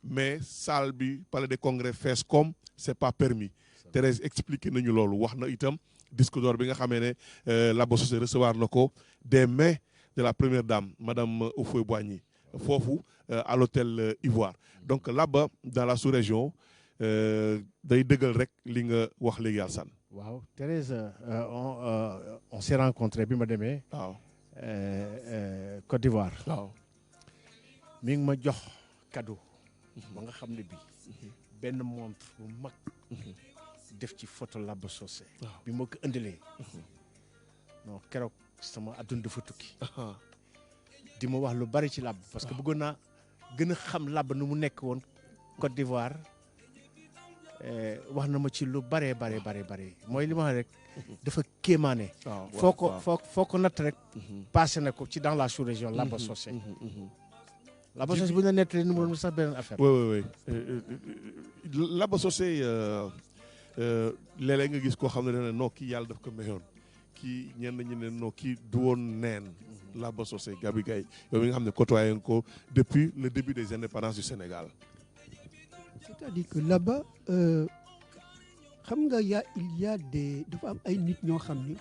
mais salle bi palais des congrès fees comme c'est pas permis. Thérèse expliqué nañu loolu wax na itam disque d'or bi nga xamee ne Laba Sossé recevoir na ko des mains de la première dame madame Houphouët-Boigny foofu à l'hôtel Ivoire. Donc Laba dans la sous-région day dëggal rek li nga wax léegi Alassane. waaw Thérèse on s'est rencontré bi ma demee. waaw Côte d'Ivoire. waaw mi ngi ma jox cadeau. ba nga xam ne bii benn montre bu mag. def ci photo Laba Sossé. bi ma ko indilee. non keroog sama adduna dafa tukki. di ma wax lu bari ci Laba parce que bëggoon naa gën a xam Laba nu mu nekk woon Côte d'Ivoire. wax na ma ci lu bare mooy li ma wax rek dafa kéemaane. foo ko natt rek. passé na ko ci dans la sous-région Laba Sossé. Laba Sossé bu ñu la nettalee nu mu sax beneen affaire. oui Laba Sossé léeg-léeg nga gis koo xam ne non kii yàlla daf ko mayoon kii ñenn ñi ne non kii du woon neen. Laba Sossé Gabi Gaye yow mi nga xam ne côtoyé nga ko depuis le début des indépendances du Sénégal. C'est-à-dire que là-bas xam nga il y a des dafa am ay nit ñoo xam ni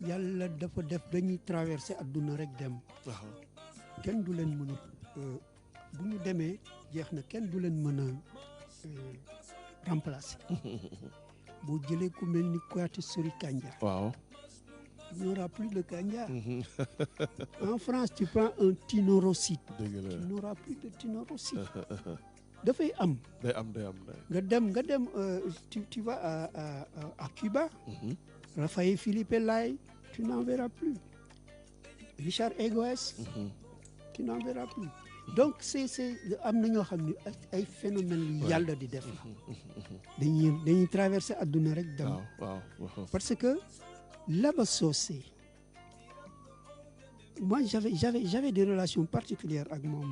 yàlla dafa def dañuy traverser adduna rek dem. kenn du leen mën a bu ñu demee jeex na kenn du leen mën a remplacer. boo jëlee ku mel ni Kouyaté Sori Kandja. waaw. il n'y aura plus de Kandja. En France tu prends un Tino Rossi. tu n'auras plus de Tino Rossi. dafay am. day am. nga dem tu vas à Cuba. Raphaël Philippe Laye tu n'en verras plus. Richard Egoes. tu n'en verras plus. donc c'est am na ñoo xam ne ay phénomènes yu yàlla di def la. dañuy traverser adduna rek dem. waaw. parce que Laba Sossé moi j'avais des relations particulières ak moom.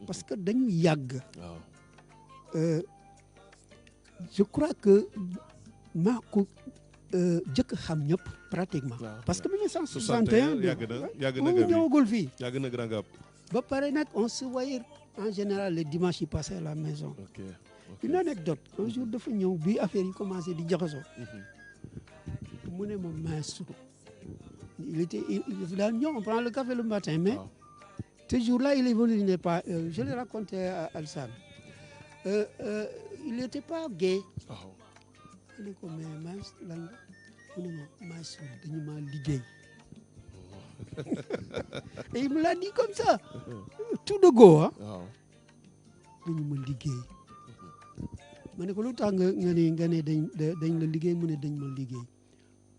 parce que dañu yàgg. je crois que maa ko jëkk xam ñëpp pratiquement. waaw parce que 61 1961. yàgg na mu Gabi ñëwagul fii. yàgg na Grand Gab. ba pare nag on se voyait en général le dimanche yi passé à la maison. ok Une anecdote un jour dafa ñëw bi affaire yi commencé di jaxasoo. mu ne ma maestro. il daan ñëw on prend le café le matin mais. ce jour-là il est venu il n'est pas je l'ai raconté à Alsane. il n'était pas gay. waaw. ma ne ko mais maestro lan mu ne ma maestro dañu ma liggéey. et il me l'a dit comme ça. tout de go ah. waaw. dañu ma liggéey. ma ne ko lu tax nga ne dañ la liggéey mu ne dañ ma liggéey.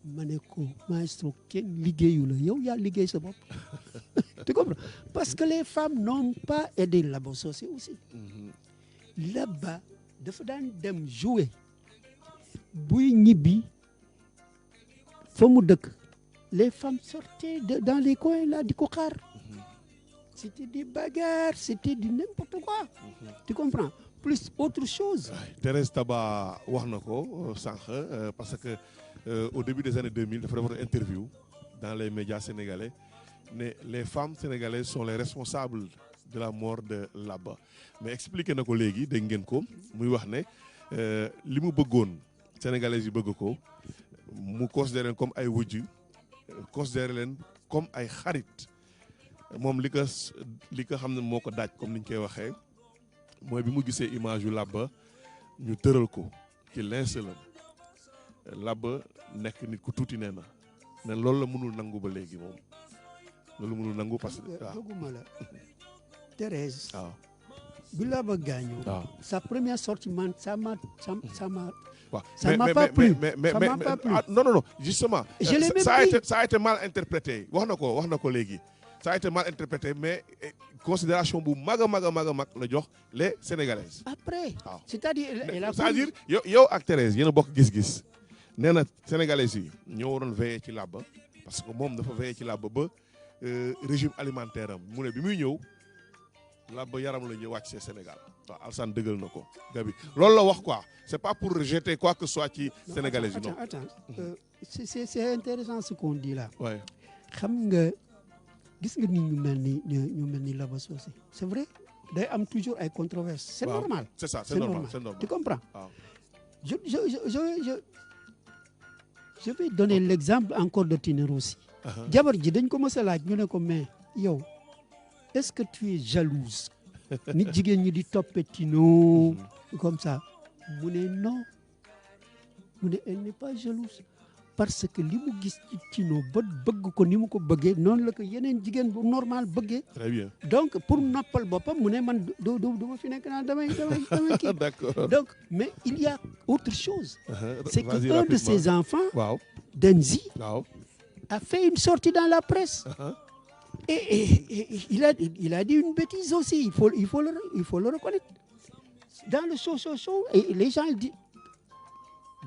ma ne ko maestro kenn liggéeyu la yow yaa liggéey sa bopp. tu comprends parce que les femmes n'ont pas aidé Labo Socé aussi. là-bas dafa daan dem jouer buy ñibbi fa mu dëkk les femmes sortaient dans les coins là di ko xaar. c'était des bagarres c'était du n'importe quoi. tu comprends plus autre chose. Thérèse Taba wax na ko sànq parce que au début des années 2000 dafa defoon interview dans les médias sénégalais ne les femmes sénégalaises sont les responsables de la mort de Laba mais expliqué na ko léegi dégg ngeen ko muy wax ne li mu bëggoon sénégalais yi bëgg ko mu considéré leen comme ay wujj considéré leen comme ay xarit moom li ko xam ne moo ko daaj comme ni ñu koy waxee mooy bi mu gisee image yu Laba ñu tëral ko ci linceul Laba nekk nit ku tuuti nee na ne loolu la mënul nangu ba léegi moom loolu mënul nangu parce que waaw doguma la Thérèse. waaw bi Laba gaañoo. waaw sa première sortie man ça m'a waaw ça m'a pas plu mais non justement. je l'ai même ça a été mal interprété wax na ko léegi. ça a été mal interprété mais considération bu mag a la jox les sénégalaises. après. waaw c'est-à-dire c'est-à-dire yow ak Thérèse yéen a bokk gis-gis nee na sénégalaises yi ñoo waroon veiller ci Laba parce que moom dafa veiller ci Laba ba régime alimentaire am mu ne bi muy ñëw Laba yaram la ñuy wàcc see Sénégal waaw Alsane dëggal na ko Gabi loolu la wax quoi c'est pas pour rejeter quoi que soit ci sénégalaises yi non. attends c'est intéressant ce qu'on dit là. ouais. xam nga gis nga nit ñu mel ni Laba Socé c'est vrai day am toujours ay controverses. c'est normal c'est ça c'est normal tu comprends. waaw. je vais donner l'exemple encore de Tine Rossi. jabar ji dañ ko mës a laaj ñu ne ko mais yow est-ce que tu es jalouse nit jigéen ñi di toppe Tino comme ça mu ne non mu ne elle n'est pas jalouse parce que li mu gis ci Tino ba bëgg ko ni mu ko bëggee noonu la ko yeneen jigéen bu normal bëggee. très bien donc pour noppal boppam mu ne man du ma fi nekk naa damay kii. d'accord donc mais il y a autre chose. c'est que Vas-y, un de rapidement. ses enfants. waaw Denzi waaw. a fait une sortie dans la presse. Et il a dit une bêtise aussi, il faut le reconnaître. Dans le show, et les gens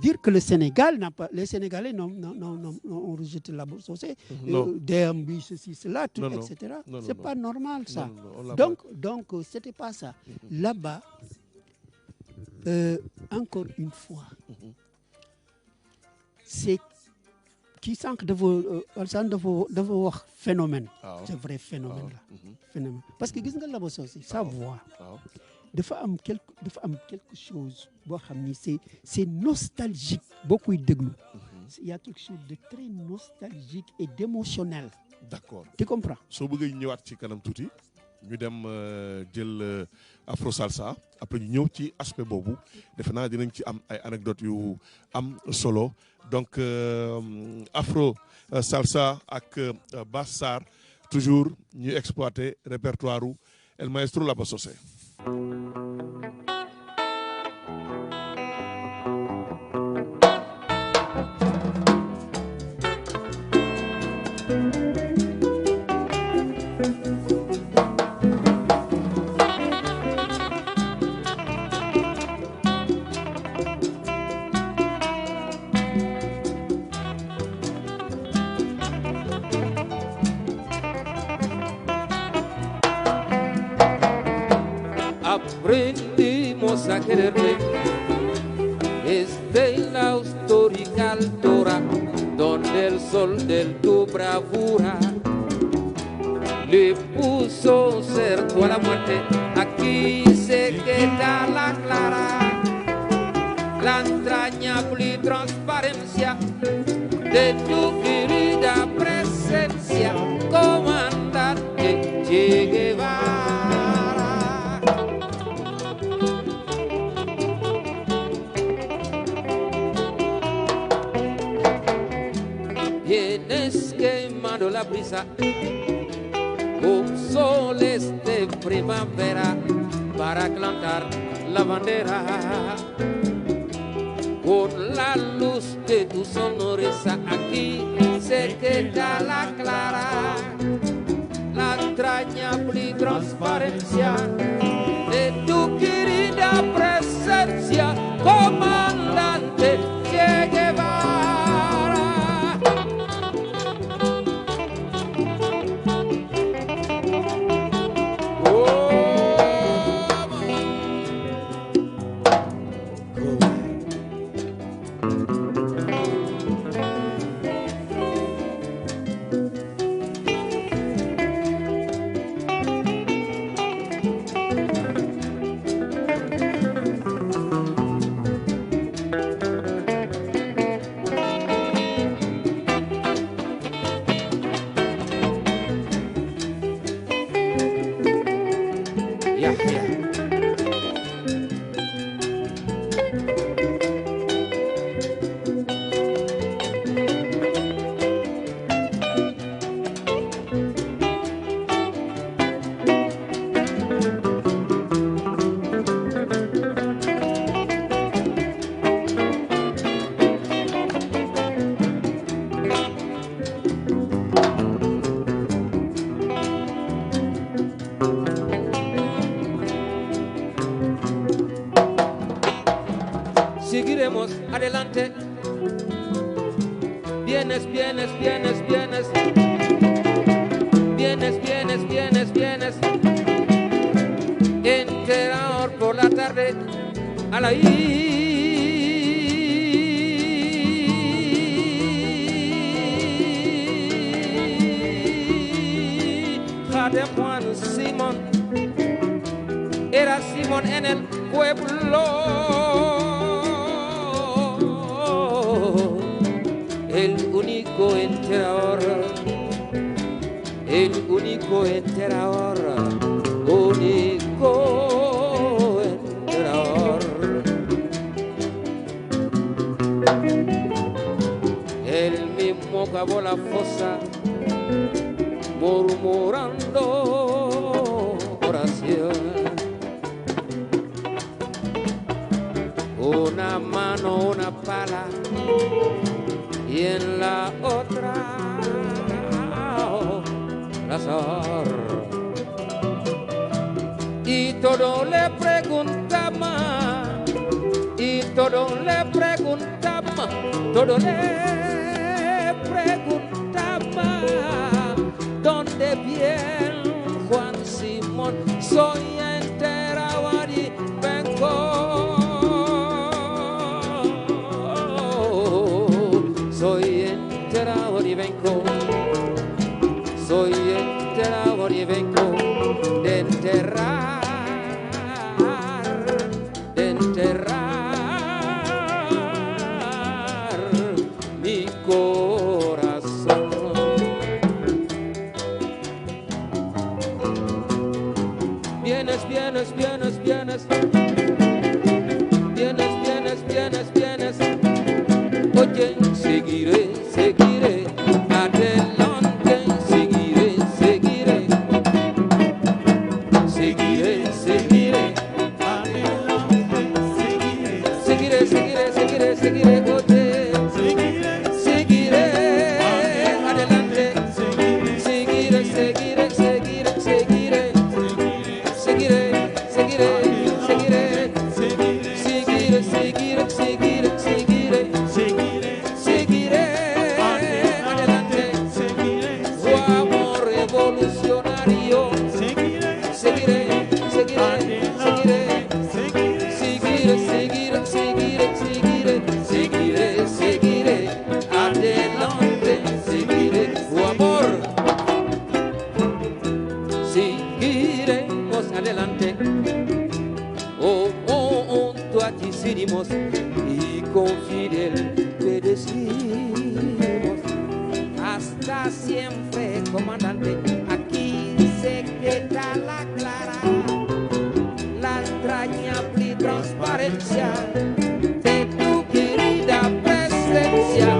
dire que le Sénégal n'a pas, les Sénégalais ont rejeté Laba Socé, DMB, ceci, cela, tout, etc. C'est pas normal ça. Donc c'était pas ça. Là-bas, encore une fois, c'est qui sànq dafa wax phénomène. c'est vrai phénomène la phénomène parce que gis nga Laba Socé sa voix dafa am quelque chose boo xam ni c'est nostalgique boo koy déglu. il y a quelque chose de très nostalgique et d'émotionnel. d'accord tu comprends. soo bëggee ñëwaat ci kanam tuuti ñu dem jël afro salsa après ñu ñëw ci aspect boobu defe naa dinañ ci am ay anecdotes yu am solo donc afro salsa ak Bass Sarr toujours ñuy exploiter répertoire u El Maestro Laba Socé. Aprendimos a quererle, es de la histórica altura donde el sol de tu bravura le puso cerco a la muerte. Aquí se queda la clara, la entrañable transparencia de tu querida presencia, comandante Che Guevara. Vienes quemando la brisa con soles de primavera para plantar la bandera. Con la luz de tu sonrisa aquí se queda la clara, la entrañable transparencia de tu querida presencia, comandante Che Guevara. Seguiremos adelante. Vienes, vienes, vienes, vienes. Vienes, vienes, vienes, vienes. Enterador por la tarde a la hija de Juan Simón. Era Simón en el pueblo. El único enterador, el único enterador, único enterador. Él mismo cavó la fosa, murmurando oración. Una mano, una pala, y en la otra la azar. Y todo le preguntaba, y todo le preguntaba, todo le preguntaba, ¿dónde viene Juan Simón? Soy enterador y vengo. Soy enterador y vengo, soy enterador y vengo de enterrar mi corazón. Vienes, vienes, vienes, vienes. Vienes, vienes, vienes, vienes. Oye, seguiré, seguiré, adelante, seguiré, seguiré, seguiré, seguiré, adelante, seguiré, seguiré, seguiré, seguiré, seguiré, oye, seguiré, adelante, seguiré, seguiré, seguiré, seguiré, seguiré, seguiré, seguiré, seguiré, seguiré, seguiré, seguiré. del te decimos hasta siempre, comandante. Aquí se queda la clara, la entrañable transparencia de tu querida presencia,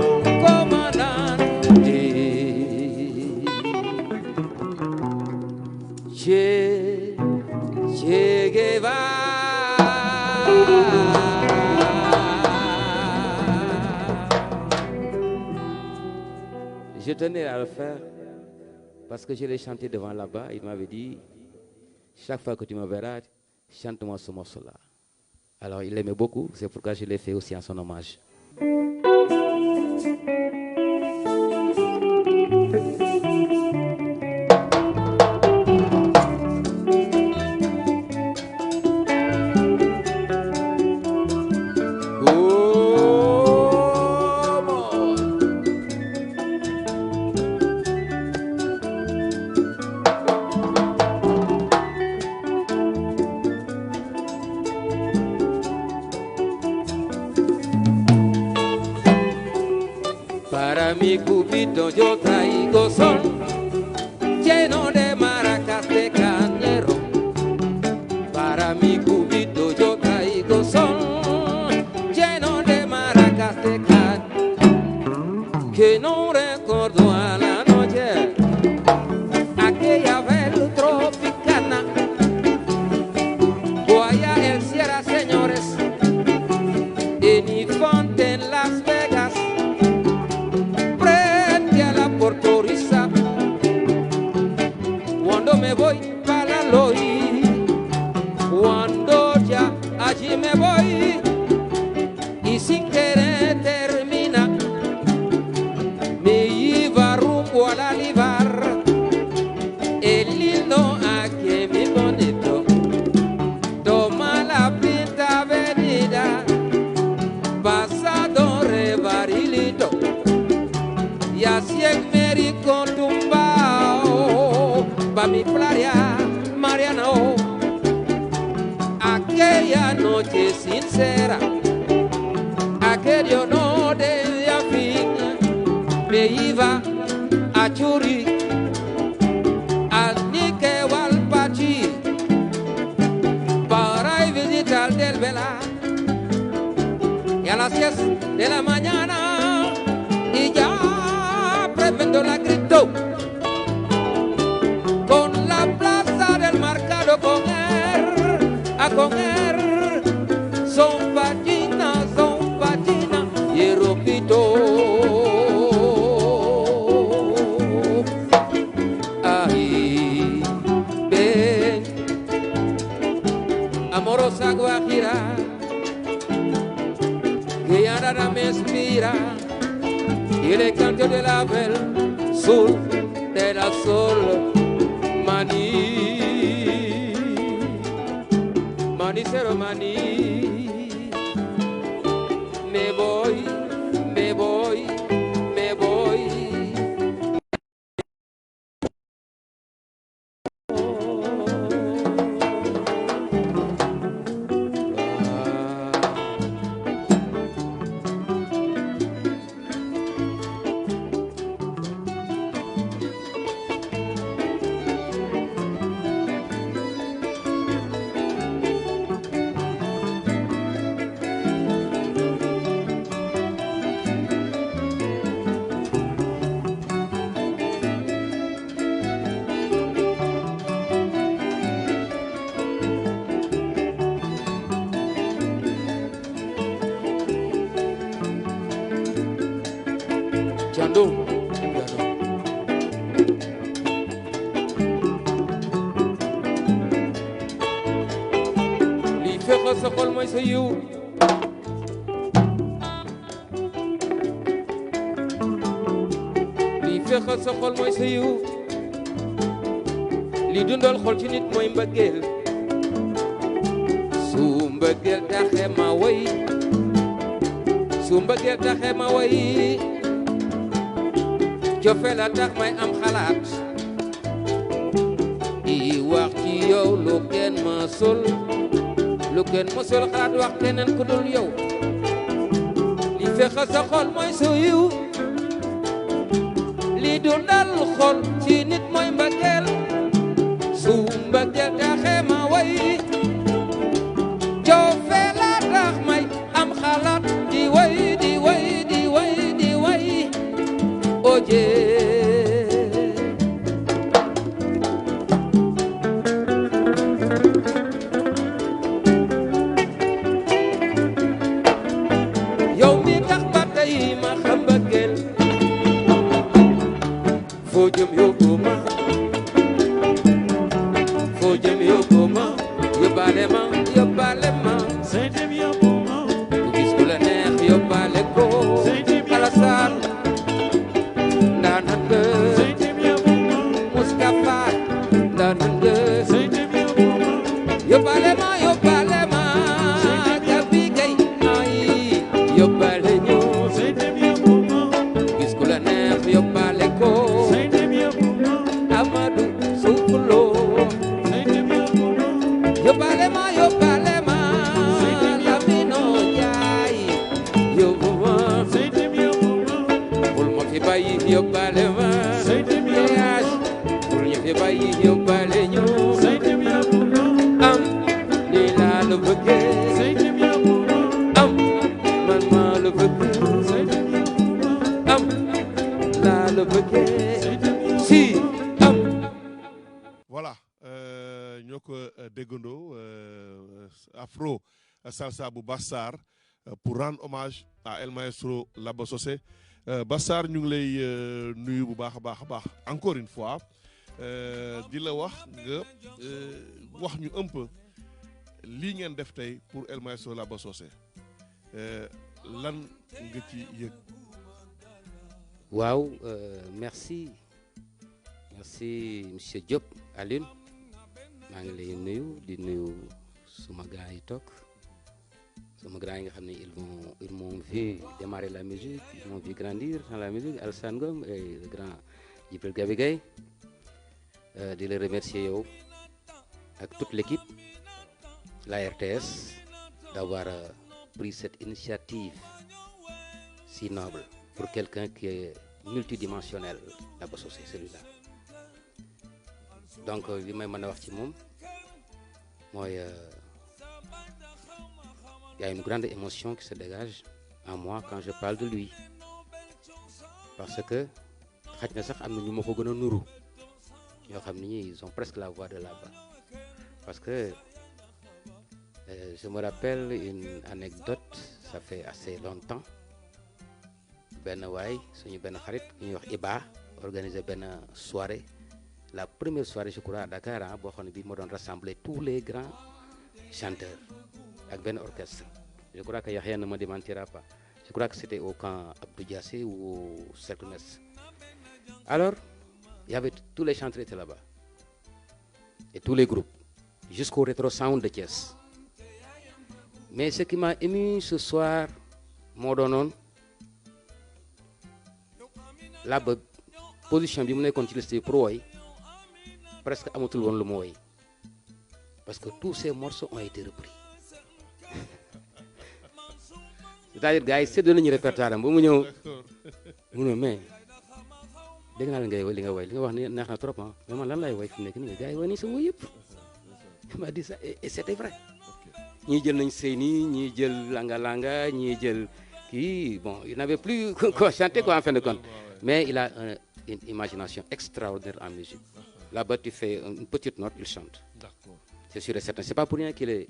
comandante. Che Guevara. Je tenais à le faire parce que je l'ai chanté devant là-bas. Il m'avait dit, chaque fois que tu me verras, chante-moi ce morceau-là. Alors il l'aimait beaucoup, c'est pourquoi je l'ai fait aussi en son hommage. Para mi cubito yo traigo son lleno de maracas de cañero. Para mi cubito yo traigo son lleno de maracas de cañero. Que no recuerdo a la noche aquella vez tropicana. Guaya el Sierra, señores, en Ifonte, en Las Vegas, Portoriza, cuando me voy para Loí, cuando ya allí me voy y sin querer termina, me iba rumbo al Alivar, el lindo aquí mi bonito, toma la pinta avenida, pasado Rebarilito, y así en México tumbao pa' mi playa Mariana. Aquella noche sincera, aquello no debía fin, me iba a Churi, al Nique Walpachi, para ir visitar del Vela, y a las 10 de la mañana, y ya prevendo la grito con la plaza del mercado con son páginas y ropito. Ahí ven, amorosa Guajira, que ahora me inspira. Y le canto de la belle sur de la sol, maní, manicero maní. Me voy, me voy, me voy. Chandou, li fexe sa xol mooy sa yiw, li fexe sa xol mooy sa yiw, li dundal xol ci nit mooy mbëggeel. Su mbëggeel taxe ma woy, su mbëggeel taxe ma woy, cofeel la tax may am xalaat di wax ci yow lu kenn mësul xalaat wax keneen ku dul yow. Li fexe sa xol mooy su yiw li dundal xol ci nit mooy mbëggeel su mbëggeel taxee ma way coofee la tax may am xalaat di way di way di way di way oje yow mi tax ba tey ma xam mbëggeel foo jëm yóbbu ma foo jëm yóbbu ma yóbbaale ma yóbbaale ma ku gis ku la neex yóbbaale ko Alassane ndaanan nga Moustapha ndaanan nga yóbbaale ma Gabi Gay ay yóbbaale ñu gis ku la neex yóbbaale ko Amadou Soukulo yóbbaale ma Lamino Njaay yóbbu ma bul ma fi bàyyi yóbbaale ma yaas bul ñu fi bàyyi yóbbaale ñu am ni laa la bëggee am man maa la bëgg am laa la bëggee si am voilà ñoo ko déggandoo afro salsa bu Bassar pour rendre hommage à El Maestro Laba Sossé Bassar ñu ngi lay nuyu bu baax a baax encore une fois di la wax nga wax ñu un peu lii ngeen def tey pour El Maestro Laba Sossé lan nga ci yëg. waaw merci monsieur Diop Alioune maa ngi lay nuyu di nuyu suma grand yi toog suma grand yi nga xam ne ils m'ont vu démarrer la musique ils m'ont vu grandir dans la musique Alassane Ngom et le grand Djibril Gabi Gaye di la remercier yow ak toute l'équipe la RTS d'avoir pris cette initiative si noble pour quelqu'un qui est multidimensionnel Laba Sossé celui-là donc li may mën a wax ci moom mooy y a une grande émotion qui se dégage en moi quand je parle de lui parce que xaj na sax am na ñu ma ko gën a nuru ñoo xam ni ils ont presque la voix de Laba parce que je me rappelle une anecdote ça fait assez longtemps benn waay suñu benn xarit ku ñuy wax Iba organisé benn soirée la première soirée je crois à Dakar boo xam ne bii moo doon rassembler tous les grands chanteurs ak benn orchestre je crois que Yaxya ne me démentira pas je crois que c'était au camp Abdou Diassé ou au Cercle Metz alors il y avait tous les chanteurs étaient là-bas et tous les groupes jusqu'au Rétro Sound de Thiès mais ce qui m'a ému ce soir moo doonoon Laba position bi mu nekkoon ci liste pour woy presque amatul woon lu mu woy parce que tous ces morceaux ont été repris c'est-à-dire gars yi séddoo nañu répertoire am ba mu ñëw mu ne mais dégg naa la ngay woy li nga wax ni neex na trop ah mais man lan lay woy fi mu nekk nii gars yi woy nañu sa woy yëpp il m'a dit ça et c'était vrai ñii jël nañ Seyni ñii jël Langa Langa ñii jël kii bon il n'avait plus quoi chanter quoi en fin de compte mais il a une imagination extraordinaire en musique. Là-bas, tu fais une petite note, il chante. D'accord. C'est sûr et certain. C'est pas pour rien qu'il est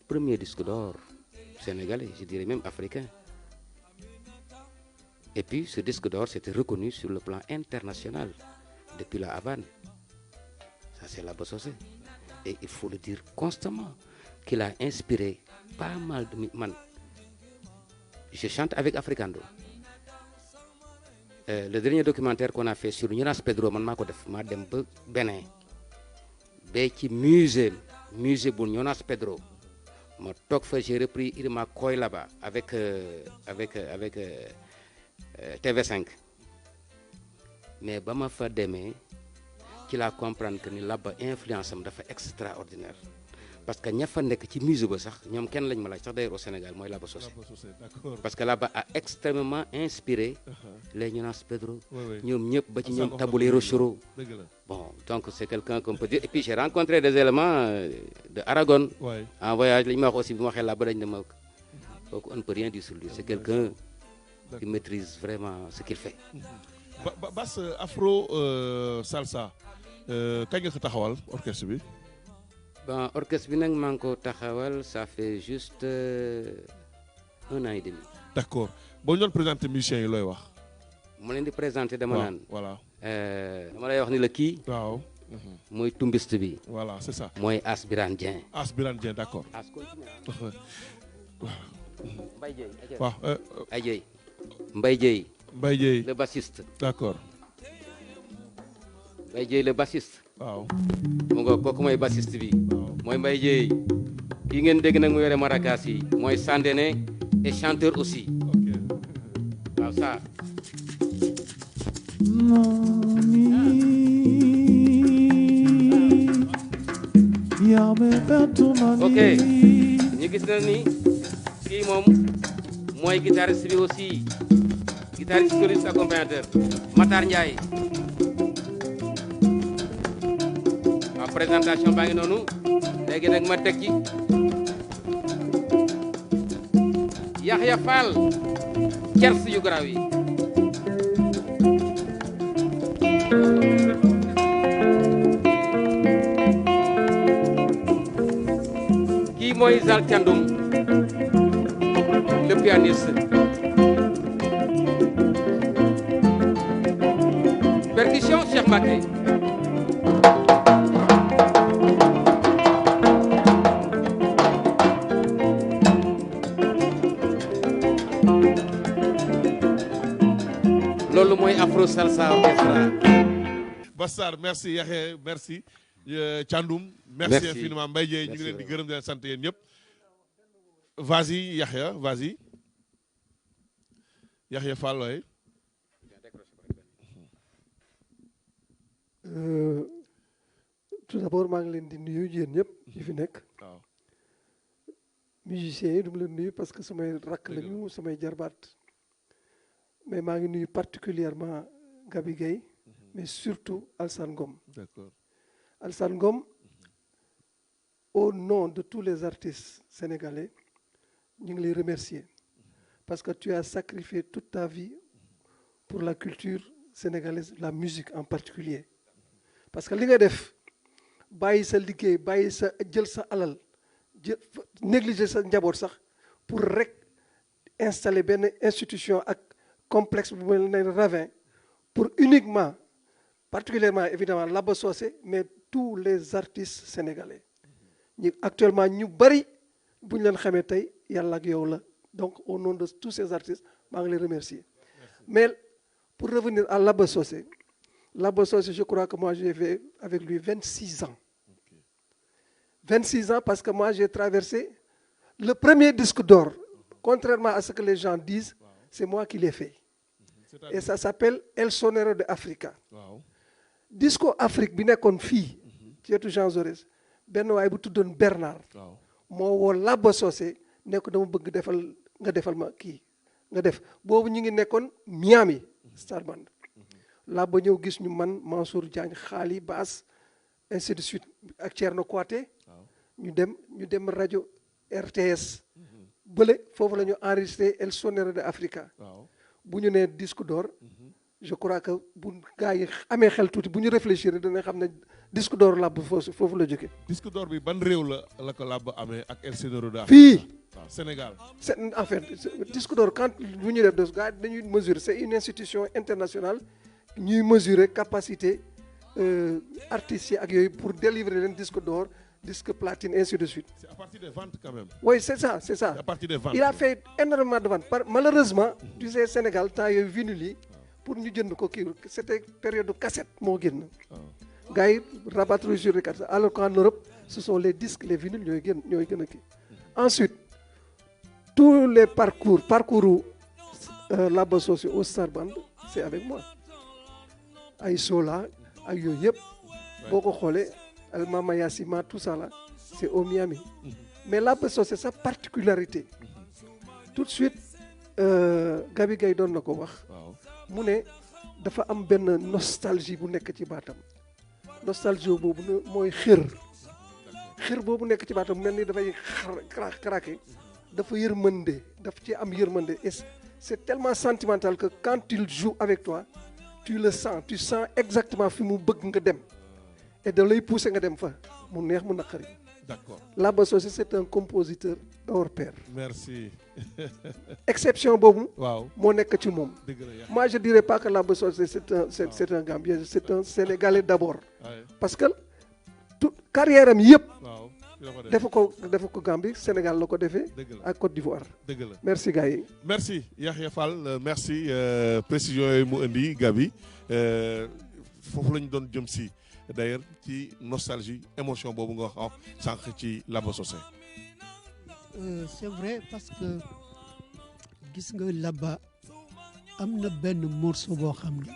premier disque d'or sénégalais, je dirais même africain. Et puis, ce disque d'or, c'était reconnu sur le plan international depuis la Havane. Ça, c'est Laba Sossé. Et il faut le dire constamment qu'il a inspiré pas mal de... Man, je chante avec Africando. Le dernier documentaire qu'on a fait sur Jonas Pedro man maa ko def maa dem ba Bénin ba ci musée bu Jonas Pedro ma toog fa j'ai repris Irma Koy là-bas avec TV5 mais ba ma fa demee ci laa comprendre que ni Laba influence am dafa extraordinaire parce que ña fa nekk ci musée ba sax ñoom kenn lañ ma laaj sax d'ailleurs au Sénégal mooy Laba Socé. D'accord. parce que Laba a extrêmement inspiré les Jonas Pedro. Oui, oui. ñoom ñëpp ba ci Assane ñoom wax na ko Tabulero Choro. dëgg la. Bon, donc c'est quelqu'un qu'on peut dire. Et puis j'ai rencontré des éléments de Aragon Ouais. en voyage. Li ñu ma wax aussi bi ma waxee Laba dañ ne ma kooku on ne peut rien dire sur lui. C'est quelqu'un qui maîtrise vraiment ce qu'il fait. Bass afro salsa kañ nga ko taxawal orchestre bi. Bon, orchestre bi nag maa ngi ko taxawal ça fait juste 1 an et demi. D'accord boo ñu doon présenté musiciens yi looy wax. mu leen di présenté dama naan. voilà. dama lay wax ni la kii. waaw. mooy tumbiste bi. voilà c'est ça. mooy As Birane Dieng. As Birane Dieng d'accord. As continue. waaw. Mbaye Dieye. waaw. Ay Dieye. Mbaye Dieye. Mbaye Dieye. le bassiste. d'accord. Mbaye Dieye le bassiste. waaw. mu nga kooku mooy bassiste bi. waaw. mooy Mbaye Dieye. kii ngeen dégg nag mu yore maracas yi. mooy Sandene et chanteur aussi. ok. waaw ça. ok ñu gis na ni kii moom mooy guitariste bi aussi guitariste soliste accompagnateur Matar Ndiaye waaw présentation baa ngi noonu léegi nag ma teg ci Yaxya Fall cers yu garaaw yi kii mooy Zal Thiandoum le pianiste percussion Cheikh Mbacké loolu mooy Afro Salsa Orchestra. Bassar merci Yaxya merci Thiandoum. merci infiniment Mbaye Dieye ñu ngi leen di gërëm di leen sant yéen ñëpp. vas-y Yaxya vas-y. Yaxya Fall waay. tout d'abord maa ngi leen di nuyu yéen ñëpp yi fi nekk. waaw. musiciens yi du ma leen nuyu parce que samay rakk lañu samay jarbaat. mais maa ngi nuyu particulièrement Gabi Gueye mais surtout Alsane Ngom. D'accord. Alsane Ngom au nom de tous les artistes sénégalais ñu ngi lay remercier parce que tu as sacrifié toute ta vie pour la culture sénégalaise la musique en particulier parce que li nga def bàyyi sa liggéey bàyyi sa jël sa alal jël négliger sa njaboot sax pour rek installer benn institution ak complexe bu mel ne Ravin pour uniquement particulièrement évidemment Laba Socé mais tous les artistes sénégalais ñi actuellement ñu bari bu ñu leen xamee tey yàlla ak yow la donc au nom de tous ces artistes maa ngi les remercier. Mais pour revenir à Laba Socé je crois que moi j'ai fait avec lui 26 ans. 26 ans parce que moi j'ai traversé le premier disque d'or. Contrairement à ce que les gens disent, c'est moi qui l'ai fait. Et ça s'appelle El Sonero de Africa. Disco Afrique bi nekkoon fii ci wetu Jean Jaurès benn waay bu tuddoon Bernard moo woo Laba Socé ne ko dama bëgg nga defal ma kii nga def boobu ñu ngi nekkoon Miami Star Band Laba ñëw gis ñu man Mansour Diagne Xaali Baas ainsi de suite ak Thierno Kouaté ñu dem rajo RTS bële foofu la ñu enregistré El Sonero de Africa bu ñu nee disque d'or je crois que bu gars yi amee xel tuuti bu ñu réfléchir dana xam ne disque d'or Laba foofu la jóge disque d'or bi ban réew la ko Laba amee ak El Sonero de fii waaw Sénégal. c'est en fait disque d'or quand bu ñu def dos gars dañuy mesurer c'est une institution internationale ñuy mesurer capacité artistes yi ak yooyu pour délivrer leen disque d'or disque platine ainsi de suite. C'est à partir des ventes quand même. Oui, c'est ça. C'est à partir des ventes. Il a fait énormément de ventes. Malheureusement, tu sais, Sénégal, temps yooyu vinyle yi pour ñu jënd ko kii c'était période de cassette moo génn. Gars yi rabattre sur les cassettes alors qu'en Europe ce sont les disques les vinyles ñooy gën a kii. Ensuite tous les parcours Laba Socé au Star Band c'est avec moi ay Sola ak yooyu yëpp boo ko xoolee Mama Yassima tout ça là c'est au Miami. Mais Laba Socé sa particularité tout de suite Gabi Gaye doon na ko wax mu ne dafa am benn nostalgie bu nekk ci baatam nostalgie boobu mooy xër boobu nekk ci baatam mel ni dafay craquer dafa yërmande daf ci am yërmande et c'est tellement sentimental que quand il joue avec toi tu le sens tu sens exactement fi mu bëgg nga dem et da lay pousser nga dem fa mu neex mu naqari. D'accord. Laba Socé c'est un compositeur hors pair. Merci. Exception boobu. waaw moo nekk ci moom. Moi je dirais pas que Laba Socé c'est un Gambien c'est un Sénégalais d'abord. Parce que tout carrière am yëpp. waaw dafa ko Gambie Sénégal la ko defee. ak Côte d'Ivoire. dëgg la merci gars yi. merci Yahya Fall merci précision yooyu mu indi Gabi foofu la ñu doon jëm si d'ailleurs ci nostalgie émotion boobu nga wax sànq ci Laba Socé. C'est vrai parce que gis nga Laba am na benn morceau boo xam ne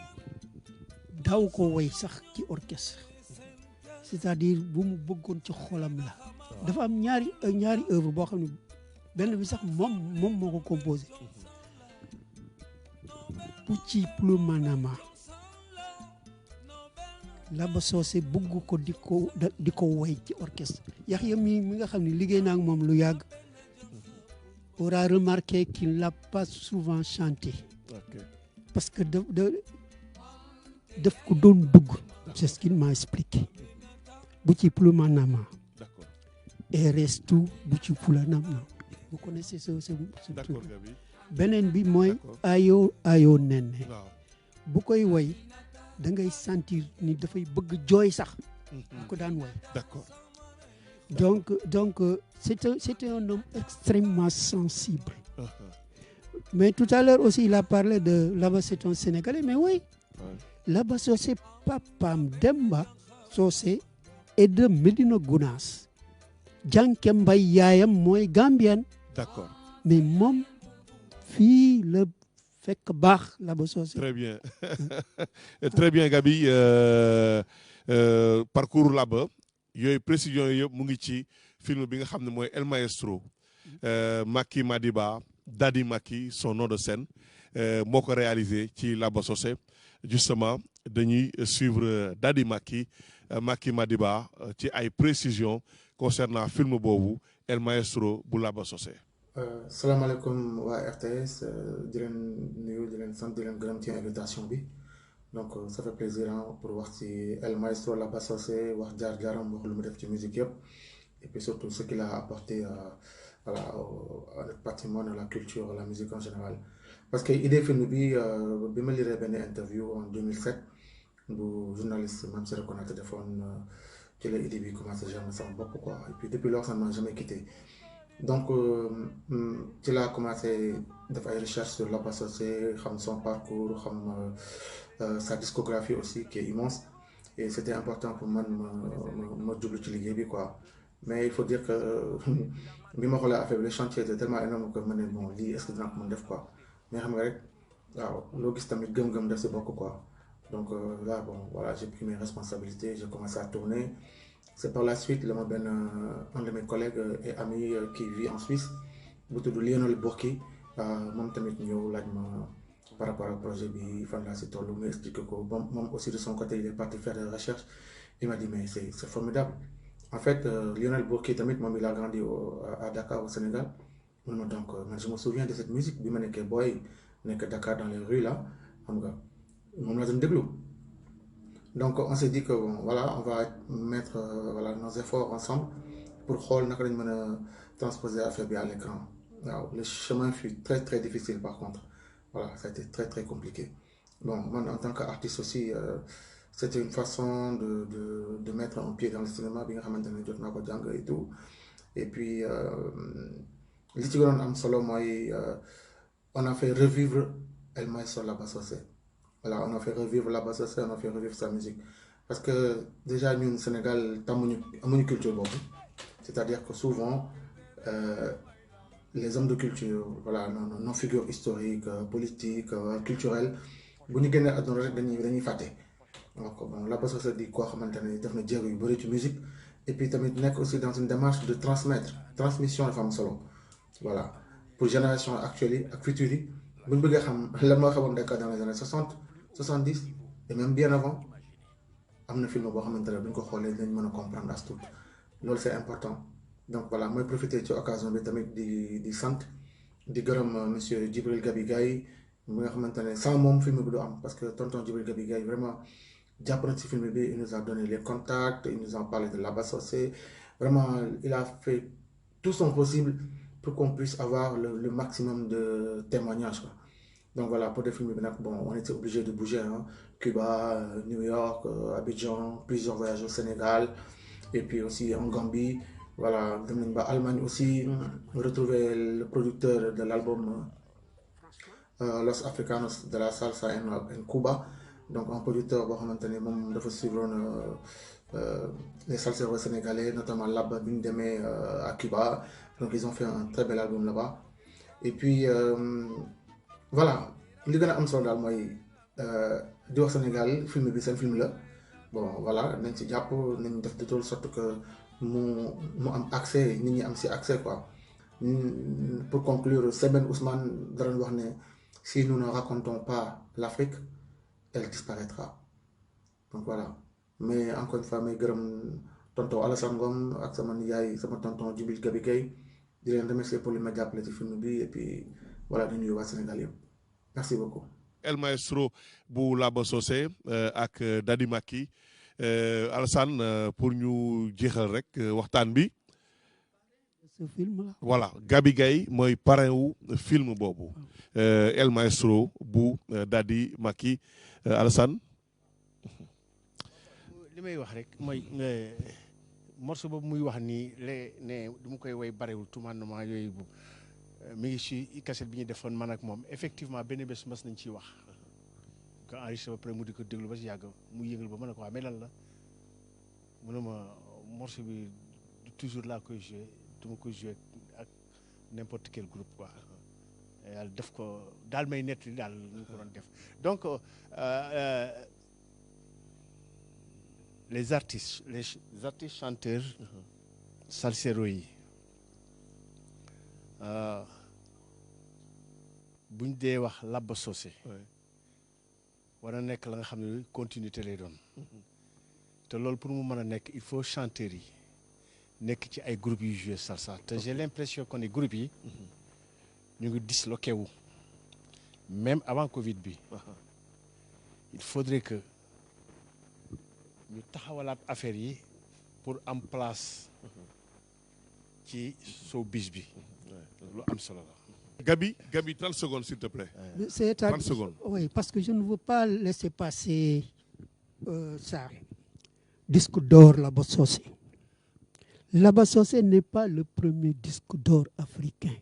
daaw ko woy sax ci orchestre c'est-à-dire bu mu bëggoon ci xolam la. dafa am ñaari œuvre boo xam ne benn bi sax moom moo ko composé Pucci Plumanama Laba Socé bëgg ko di ko woy ci orchestre Yaxya mi nga xam ne liggéey naa ak moom lu yàgg aura remarqué qu'il l'a pas souvent chanté. Parce que daf ko doon bëgg c'est ce qu'il m'a expliqué Pucci Plumanama et restu Pucci Plumanama vous connaissez ce d'accord Gabi. beneen bi mooy ayo nenne bu koy woy da ngay sentir ni dafay bëgg jooy sax bu ko daan woy. D'accord. Donc c'était un homme extrêmement sensible. Mais tout à l'heure aussi il a parlé de Laba c'est un Sénégalais mais oui Laba Socé papam Demba Socé et de Medina Gounass Janké Mbaye yaayam mooy Gambienne. D'accord. Mais moom fii la fekk baax Laba Socé. Très bien très bien Gabi parcours Laba yooyu précision yooyu yëpp mu ngi ci film bi nga xam ne mooy El Maestro Maki Madiba Dadi Maki son nom de scène moo ko réalisé ci Laba Socé justement dañuy suivre Dadi Maki Madiba ci ay précisions concernant film boobu El Maestro bu Laba Socé. salaamaaleykum waa RTS di leen nuyu di leen sant di leen gërëm ci invitation bi donc ça fait plaisir pour wax ci El Maestro Laba Socé wax jaar-jaaram wax lu mu def ci musique yëpp et puis surtout ce qu'il a apporté à notre patrimoine, à la culture, à la musique en général. Parce que idée film bi ma lire benn interview en 2007 bu journaliste Mame Siré Konaté defoon ci la idée bi commencé jamais sama bopp quoi et puis depuis lors ça ne m'a jamais quitté. Donc ci laa commencé def ay recherches sur Laba Socé xam son parcours xam sa discographie aussi qui est immense et c'était important pour man ma jublu ci liggéey bi quoi. Mais il faut dire que bi ma xoolee affaire bi le chantier était tellement énorme que ma ne bon lii est-ce que dinaa ko mën def quoi mais xam nga rek waaw loo gis tamit gëm-gëm def si bokk quoi. Donc là bon voilà j'ai pris mes responsabilités j'ai commencé à tourner. C'est par la suite la ma benn un de mes collègues et amis qui vit en Suisse bu tudd Lionel Bourki moom tamit ñëw laaj ma par rapport au projet bi fan laa si tollu mu expliqué ko moom aussi de son côté il est parti faire des recherches il m'a dit mais c'est formidable. En fait Lionel Bourki tamit moom il a grandi à Dakar au Sénégal donc man je me souviens de cette musique bi ma nekkee booy nekk Dakar dans les rues là xam nga moom la doon déglu. Donc on s'est dit que bon, voilà, on va mettre voilà, nos efforts ensemble pour xool naka lañ mën a transposer affaire bi à l'écran. Waaw le chemin fut très très difficile par contre. Voilà, ça a été très très compliqué. Bon, moi en tant qu'artiste aussi c'était une façon de mettre un pied dans le cinéma bi nga xamante ne jot naa ko jàng et tout. Et puis li ci gënoon am solo mooy on a fait revivre El Maestro Laba Socé. Voilà, on a fait revivre Laba Socé, on a fait revivre sa musique. Parce que déjà, nous, au Sénégal, nous avons une culture beaucoup. C'est-à-dire que souvent, les hommes de culture, voilà, nos figures historiques, politiques, culturelles, si nous avons des fatés. Donc, bon, Laba Socé dit quoi, maintenant, il y a des musique. et puis tamit nekk aussi dans une démarche de transmission dafa am solo voilà pour génération actuelle yi ak future yi bu ñu bëggee xam lan moo xewoon Dakar dans les années 60 70 et même bien avant am na film boo xamante ne bu ñu ko xoolee dinañ mën a comprendre as tuut loolu c'est important donc voilà mooy profiter ci occasion bi tamit di sant di gërëm monsieur Djibril Gabi Gaye mi nga xamante ne sans moom film bi du am parce que tonton Djibril Gabi Gaye vraiment jàpp na ci film bi il nous a donné les contacts il nous a parlé de Laba Socé vraiment il a fait tout son possible pour qu'on puisse avoir le maximum de témoignages quoi. Donc voilà pour des films bi nag bon on était obligé de bouger hein. Cuba, New York, Abidjan, plusieurs voyages au Sénégal et puis aussi en Gambie voilà dem nañ ba Allemagne aussi retrouver le producteur de l'album Los Africanos de la Salsa en Cuba donc un producteur boo xamante ne moom dafa suivre les salseros sénégalais notamment Laba bi ñu demee à Cuba donc ils ont fait un très bel album là-bas et puis voilà li gën a am solo daal mooy di wax Sénégal film bi seen film la bon voilà nañ ci jàpp nañ def de telle sorte que mu am accès nit ñi am si accès quoi pour conclure Seben Ousmane dara wax ne si nous ne racontons pas l'Afrique elle disparaîtra donc voilà mais encore une fois may gërëm tonton Alassane Ngom ak sama nijaay sama tonton Djibril Gabi Gaye di leen remercier pour li ma jàppale ci film bi et puis voilà di nuyu waa Sénégal yëpp merci beaucoup. El Maestro bu Laba Socé ak Dadi Maki Alassane pour ñu jeexal rek waxtaan bi. Ce film là. Voilà Gabi Gaye mooy parrain wu film boobu El Maestro bu Dadi Maki Alassane. li may wax rek mooy morceau boobu muy wax nii ne du ma koy woy barewul tumaandement yooyu bu mi ngi ci cassette bi ñu defoon man ak moom effectivement benn bés mas nañ ciy wax ko enregistré ba pare mu di ko déglu ba si yàgg mu yëngal ba mën a ko waa mais lan la mu ne ma morceau bi toujours laa koy joué du ma koy joué ak n'importe quel groupe quoi yàlla def ko daal may nett li daal ñu ko doon def donc les artistes chanteurs salseros yi buñ dee wax Laba Socé war a nekk la nga xam ne continuité lay doon te loolu pour mu mën a nekk il faut chanteurs yi nekk ci ay groupes yu joué salsa te j'ai l'impression que ni groupes yi ñu ngi disloqué wu même avant Covid bi il faudrait que ñu taxawalaat affaire yi pour am place ci showbiz bi lu am solo la. Gabi 30 secondes s'il te plaît. 30 secondes. Oui, parce que je ne veux pas laisser passer ça. Disque d'or Laba Socé. Laba Socé n'est pas le premier disque d'or africain.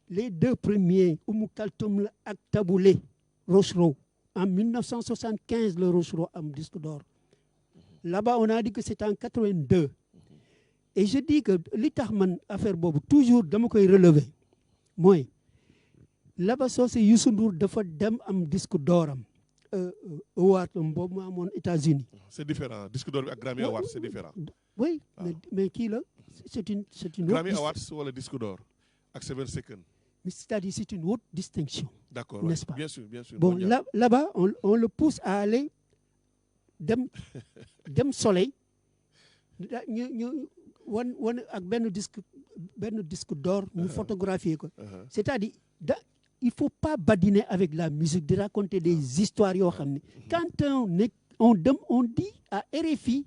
Les deux premiers, Oumou Kaltoum ak Taboulé, Rochereau, en 1975, le Rochereau a un disque d'or. Là-bas, on a dit que c'était en 82. Et je dis que l'État affaire bobu toujours dama koy relever. Moi, Laba Socé Youssou Ndour dafa dem am disque d'or am award bobu mu amoon États-Unis. C'est différent. Disque d'or ak Grammy Awards c'est différent. Oui, mais kii la c'est une Grammy Awards wala disque d'or ak 7 seconds. C'est-à-dire c'est une haute distinction. D'accord. N'est-ce pas? Bien sûr. Bon, là-bas on le pousse à aller dem soleil ñu wan ak benn disque d'or ñu photographier ko. C'est-à-dire il faut pas badiner avec la musique de raconter des histoires yoo xam ne quand on dit à RFI,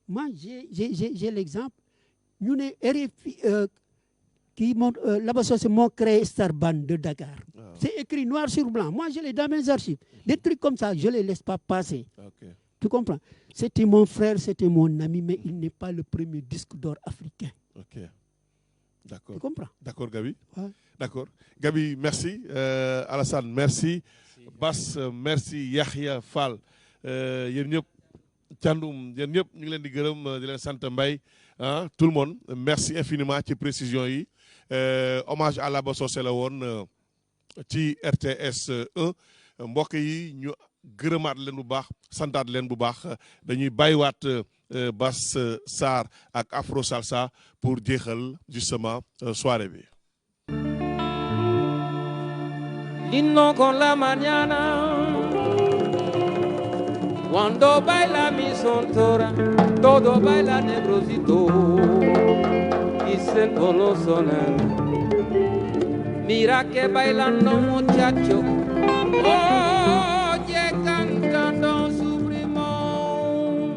moi j'ai l'exemple ñu ne RFI qui Laba Socé moo créé Star Band de Dakar. C'est écrit noir sur blanc. Moi je l'ai dans mes archives. Des trucs comme ça je les laisse pas passer. Okay. Tu comprends? C'était mon frère, c'était mon ami, mais il n'est pas le premier disque d'or africain. Ok. D'accord. Tu comprends? D'accord, Gabi. Ouais. D'accord. Gabi, merci. Alassane, merci. Bass, merci. Yahya Fall. Yéen ñëpp Thiandoum, yéen ñëpp ñu ngi leen di gërëm di leen sant Mbaye tout le monde merci infiniment ci précision yi hommage à Laba Socé la woon ci RTS 1 mbokk yi ñu gërëmaat leen bu baax santaat leen bu baax dañuy bàyyiwaat Bass Sarr ak Afro Salsa pour jeexal justement soirée bi. Lindo con la mañana, cuando baila mi sontora, todo baila negrosito, dicen por los sones. Mira que bailando muchacho, oye cantando su primo,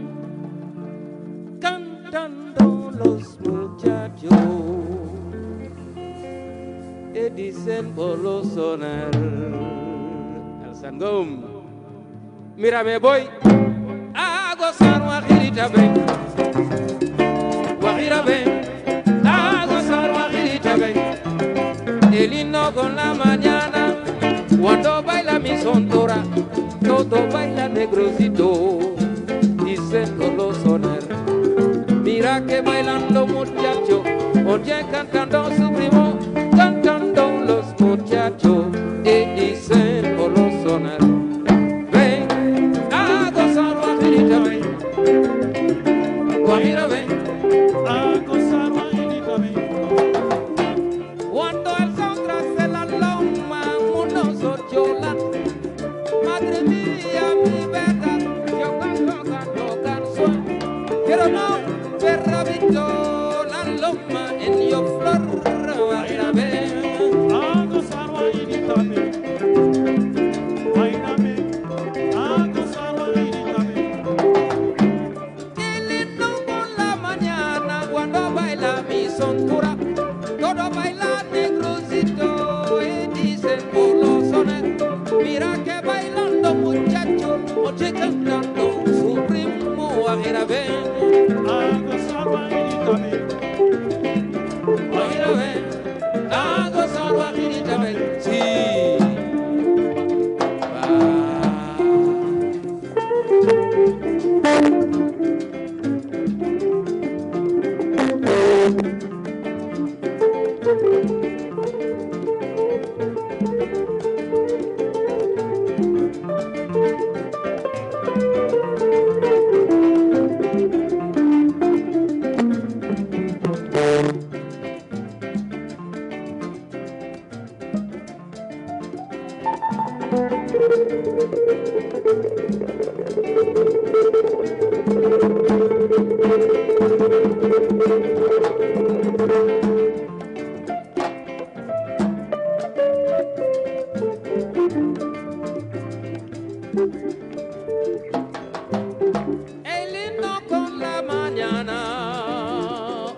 cantando los muchachos. Y dicen por los sonar al sangón. Mira me voy a gozar guajirita ven, guajira ven, a gozar guajirita ven. El himno con la mañana, cuando baila mi sontora, todo baila negrosito, dicen por los sonar. Mira que bailando muchacho, oye cantando su primo, cantando los muchachos y dicen por los sonar. Ven a gozar guajirita ven, guajira ven, a gozar guajirita ven. Cuando el sol trace la loma, unos ocholan, madre mía mi verdad, yo canto canción, pero no ver rabito la loma en yo flor. Guajira ven, a gozar guajirita ven, guajira ven, a gozar guajirita ven. Y lindo por la mañana cuando baila mi sontura, todo baila negrosito y dicen por los sones. Mira que bailando muchacho, oye cantando su ritmo. Guajira ven, a gozar guajirita ven, guajira ven, a gozar guajirita ven, sí. El himno con la mañana,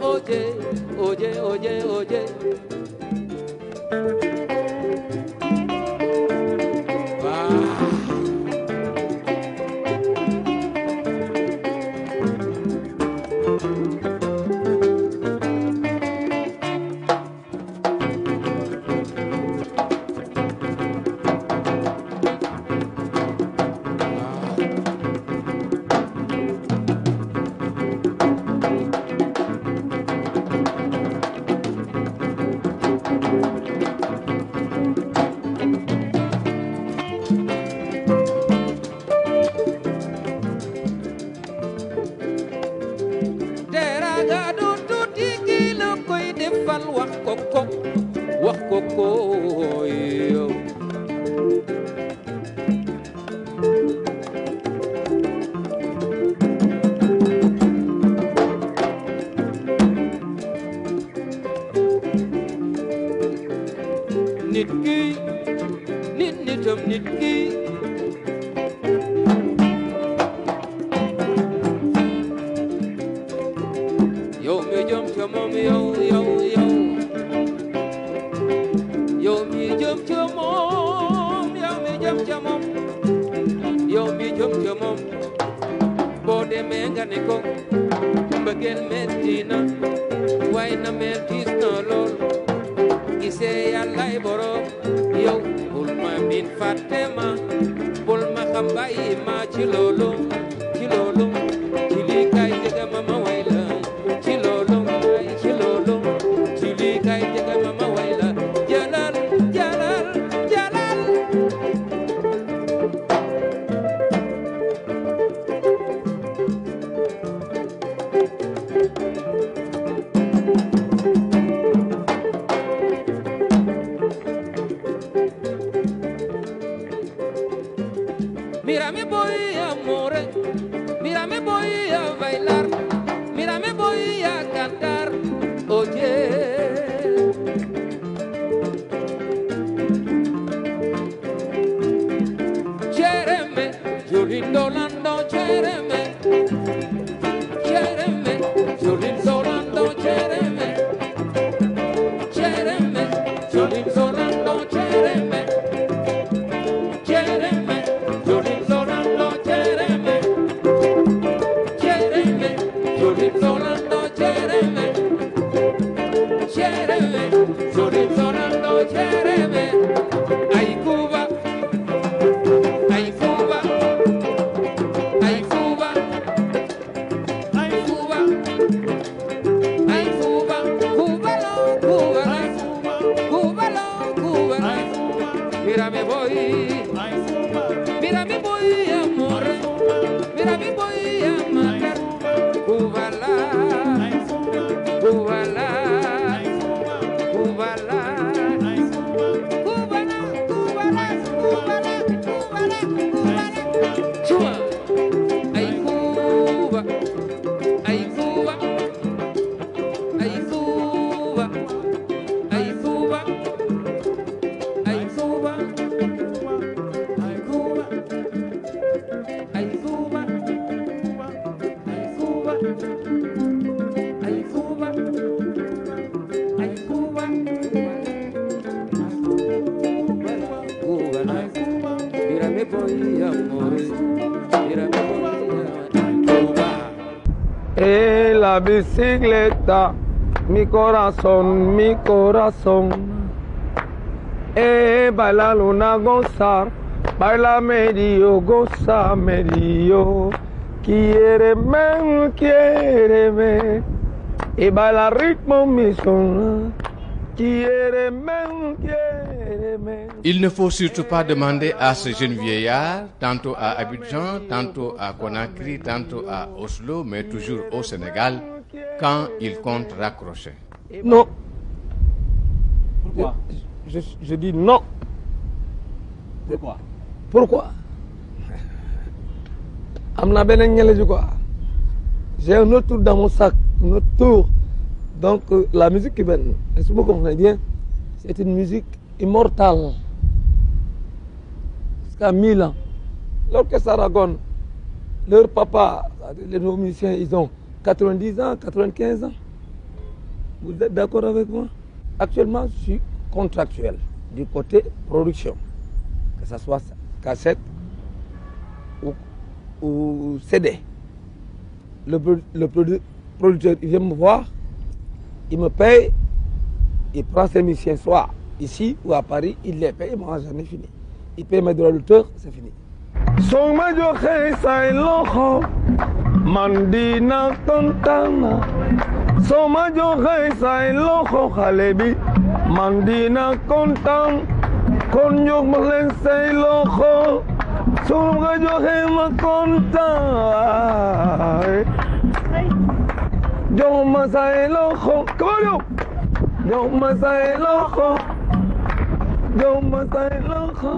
oye, oye, oye, oye. Wax ko yow nit ki nitam nit ki yow mi jom ca moom yow mi jëm ca moom yow mi jëm ca moom boo demee nga ne ko mbëggeel metti na waaye na mettis na lool gisee yàllaay borom yow bul ma min fàtte ma bul ma xam bàyyi ma ci loolu ci lii kay jege ma ma way la ci loolu ci lii kay jege ma ma way la jalal Mírame voy amore, mírame voy a bailar, mírame voy a cantar, oye. Chereme, yo lindo lando, chereme, chereme, yo lindo lando, chereme, chereme, yo lindo lando, chereme, chereme, yo lindo lando, chereme, chereme, yo lindo lando, chereme, chereme, yo lindo lando, chereme. Ay Cuba, ay Cuba, ay Cuba, ay Cuba, ay Cuba, cúbalo, cúbalo, cúbalo, cúbalo. Mira me voy, mira me voy amor, mira me voy a matar. Cúbala, cúbala, cúbala. Chua. Ay Cuba, ay Cuba, ay Cuba, ay Cuba, ay Cuba, ay Cuba, ay Cuba, ay Cuba, ay Cuba, ay Cuba, Cuba, mírame voy amor, mírame voy a Cuba. La bicicleta, mi corazón, baila luna gozar, baila medio, goza medio, quiéreme, quiéreme, y baila ritmo mi son, quiéreme, quiéreme. Il ne faut surtout pas demander à ce jeune vieillard, tantôt à Abidjan, tantôt à Conakry, tantôt à Oslo, mais toujours au Sénégal, quand il compte raccrocher. Non. Pourquoi? Je dis non. Pourquoi? Pourquoi? Amna benen ñele quoi. J'ai un autre tour dans mon sac, un autre tour. Donc la musique cubaine, est-ce que vous comprenez bien? C'est une musique immortale. Jusqu'à 1000 ans. L'orchestre Aragon, leur papa, les nouveaux musiciens, ils ont 90 ans, 95 ans. Vous êtes d'accord avec moi? Actuellement, je suis contractuel du côté production. Que ce soit cassette ou CD. Le producteur, il vient me voir, il me paye, il prend ses musiciens soit ici ou à Paris, il les paye, moi j'en ai fini. Il paye mes droits d'auteur, c'est fini. Son majo say loxo mandina kontana son majo say loxo xale bi mandina kontan kon jox ma leen say loxo son nga joxe ma kontan jox ma say loxo kabayo jox ma say loxo jox ma say loxo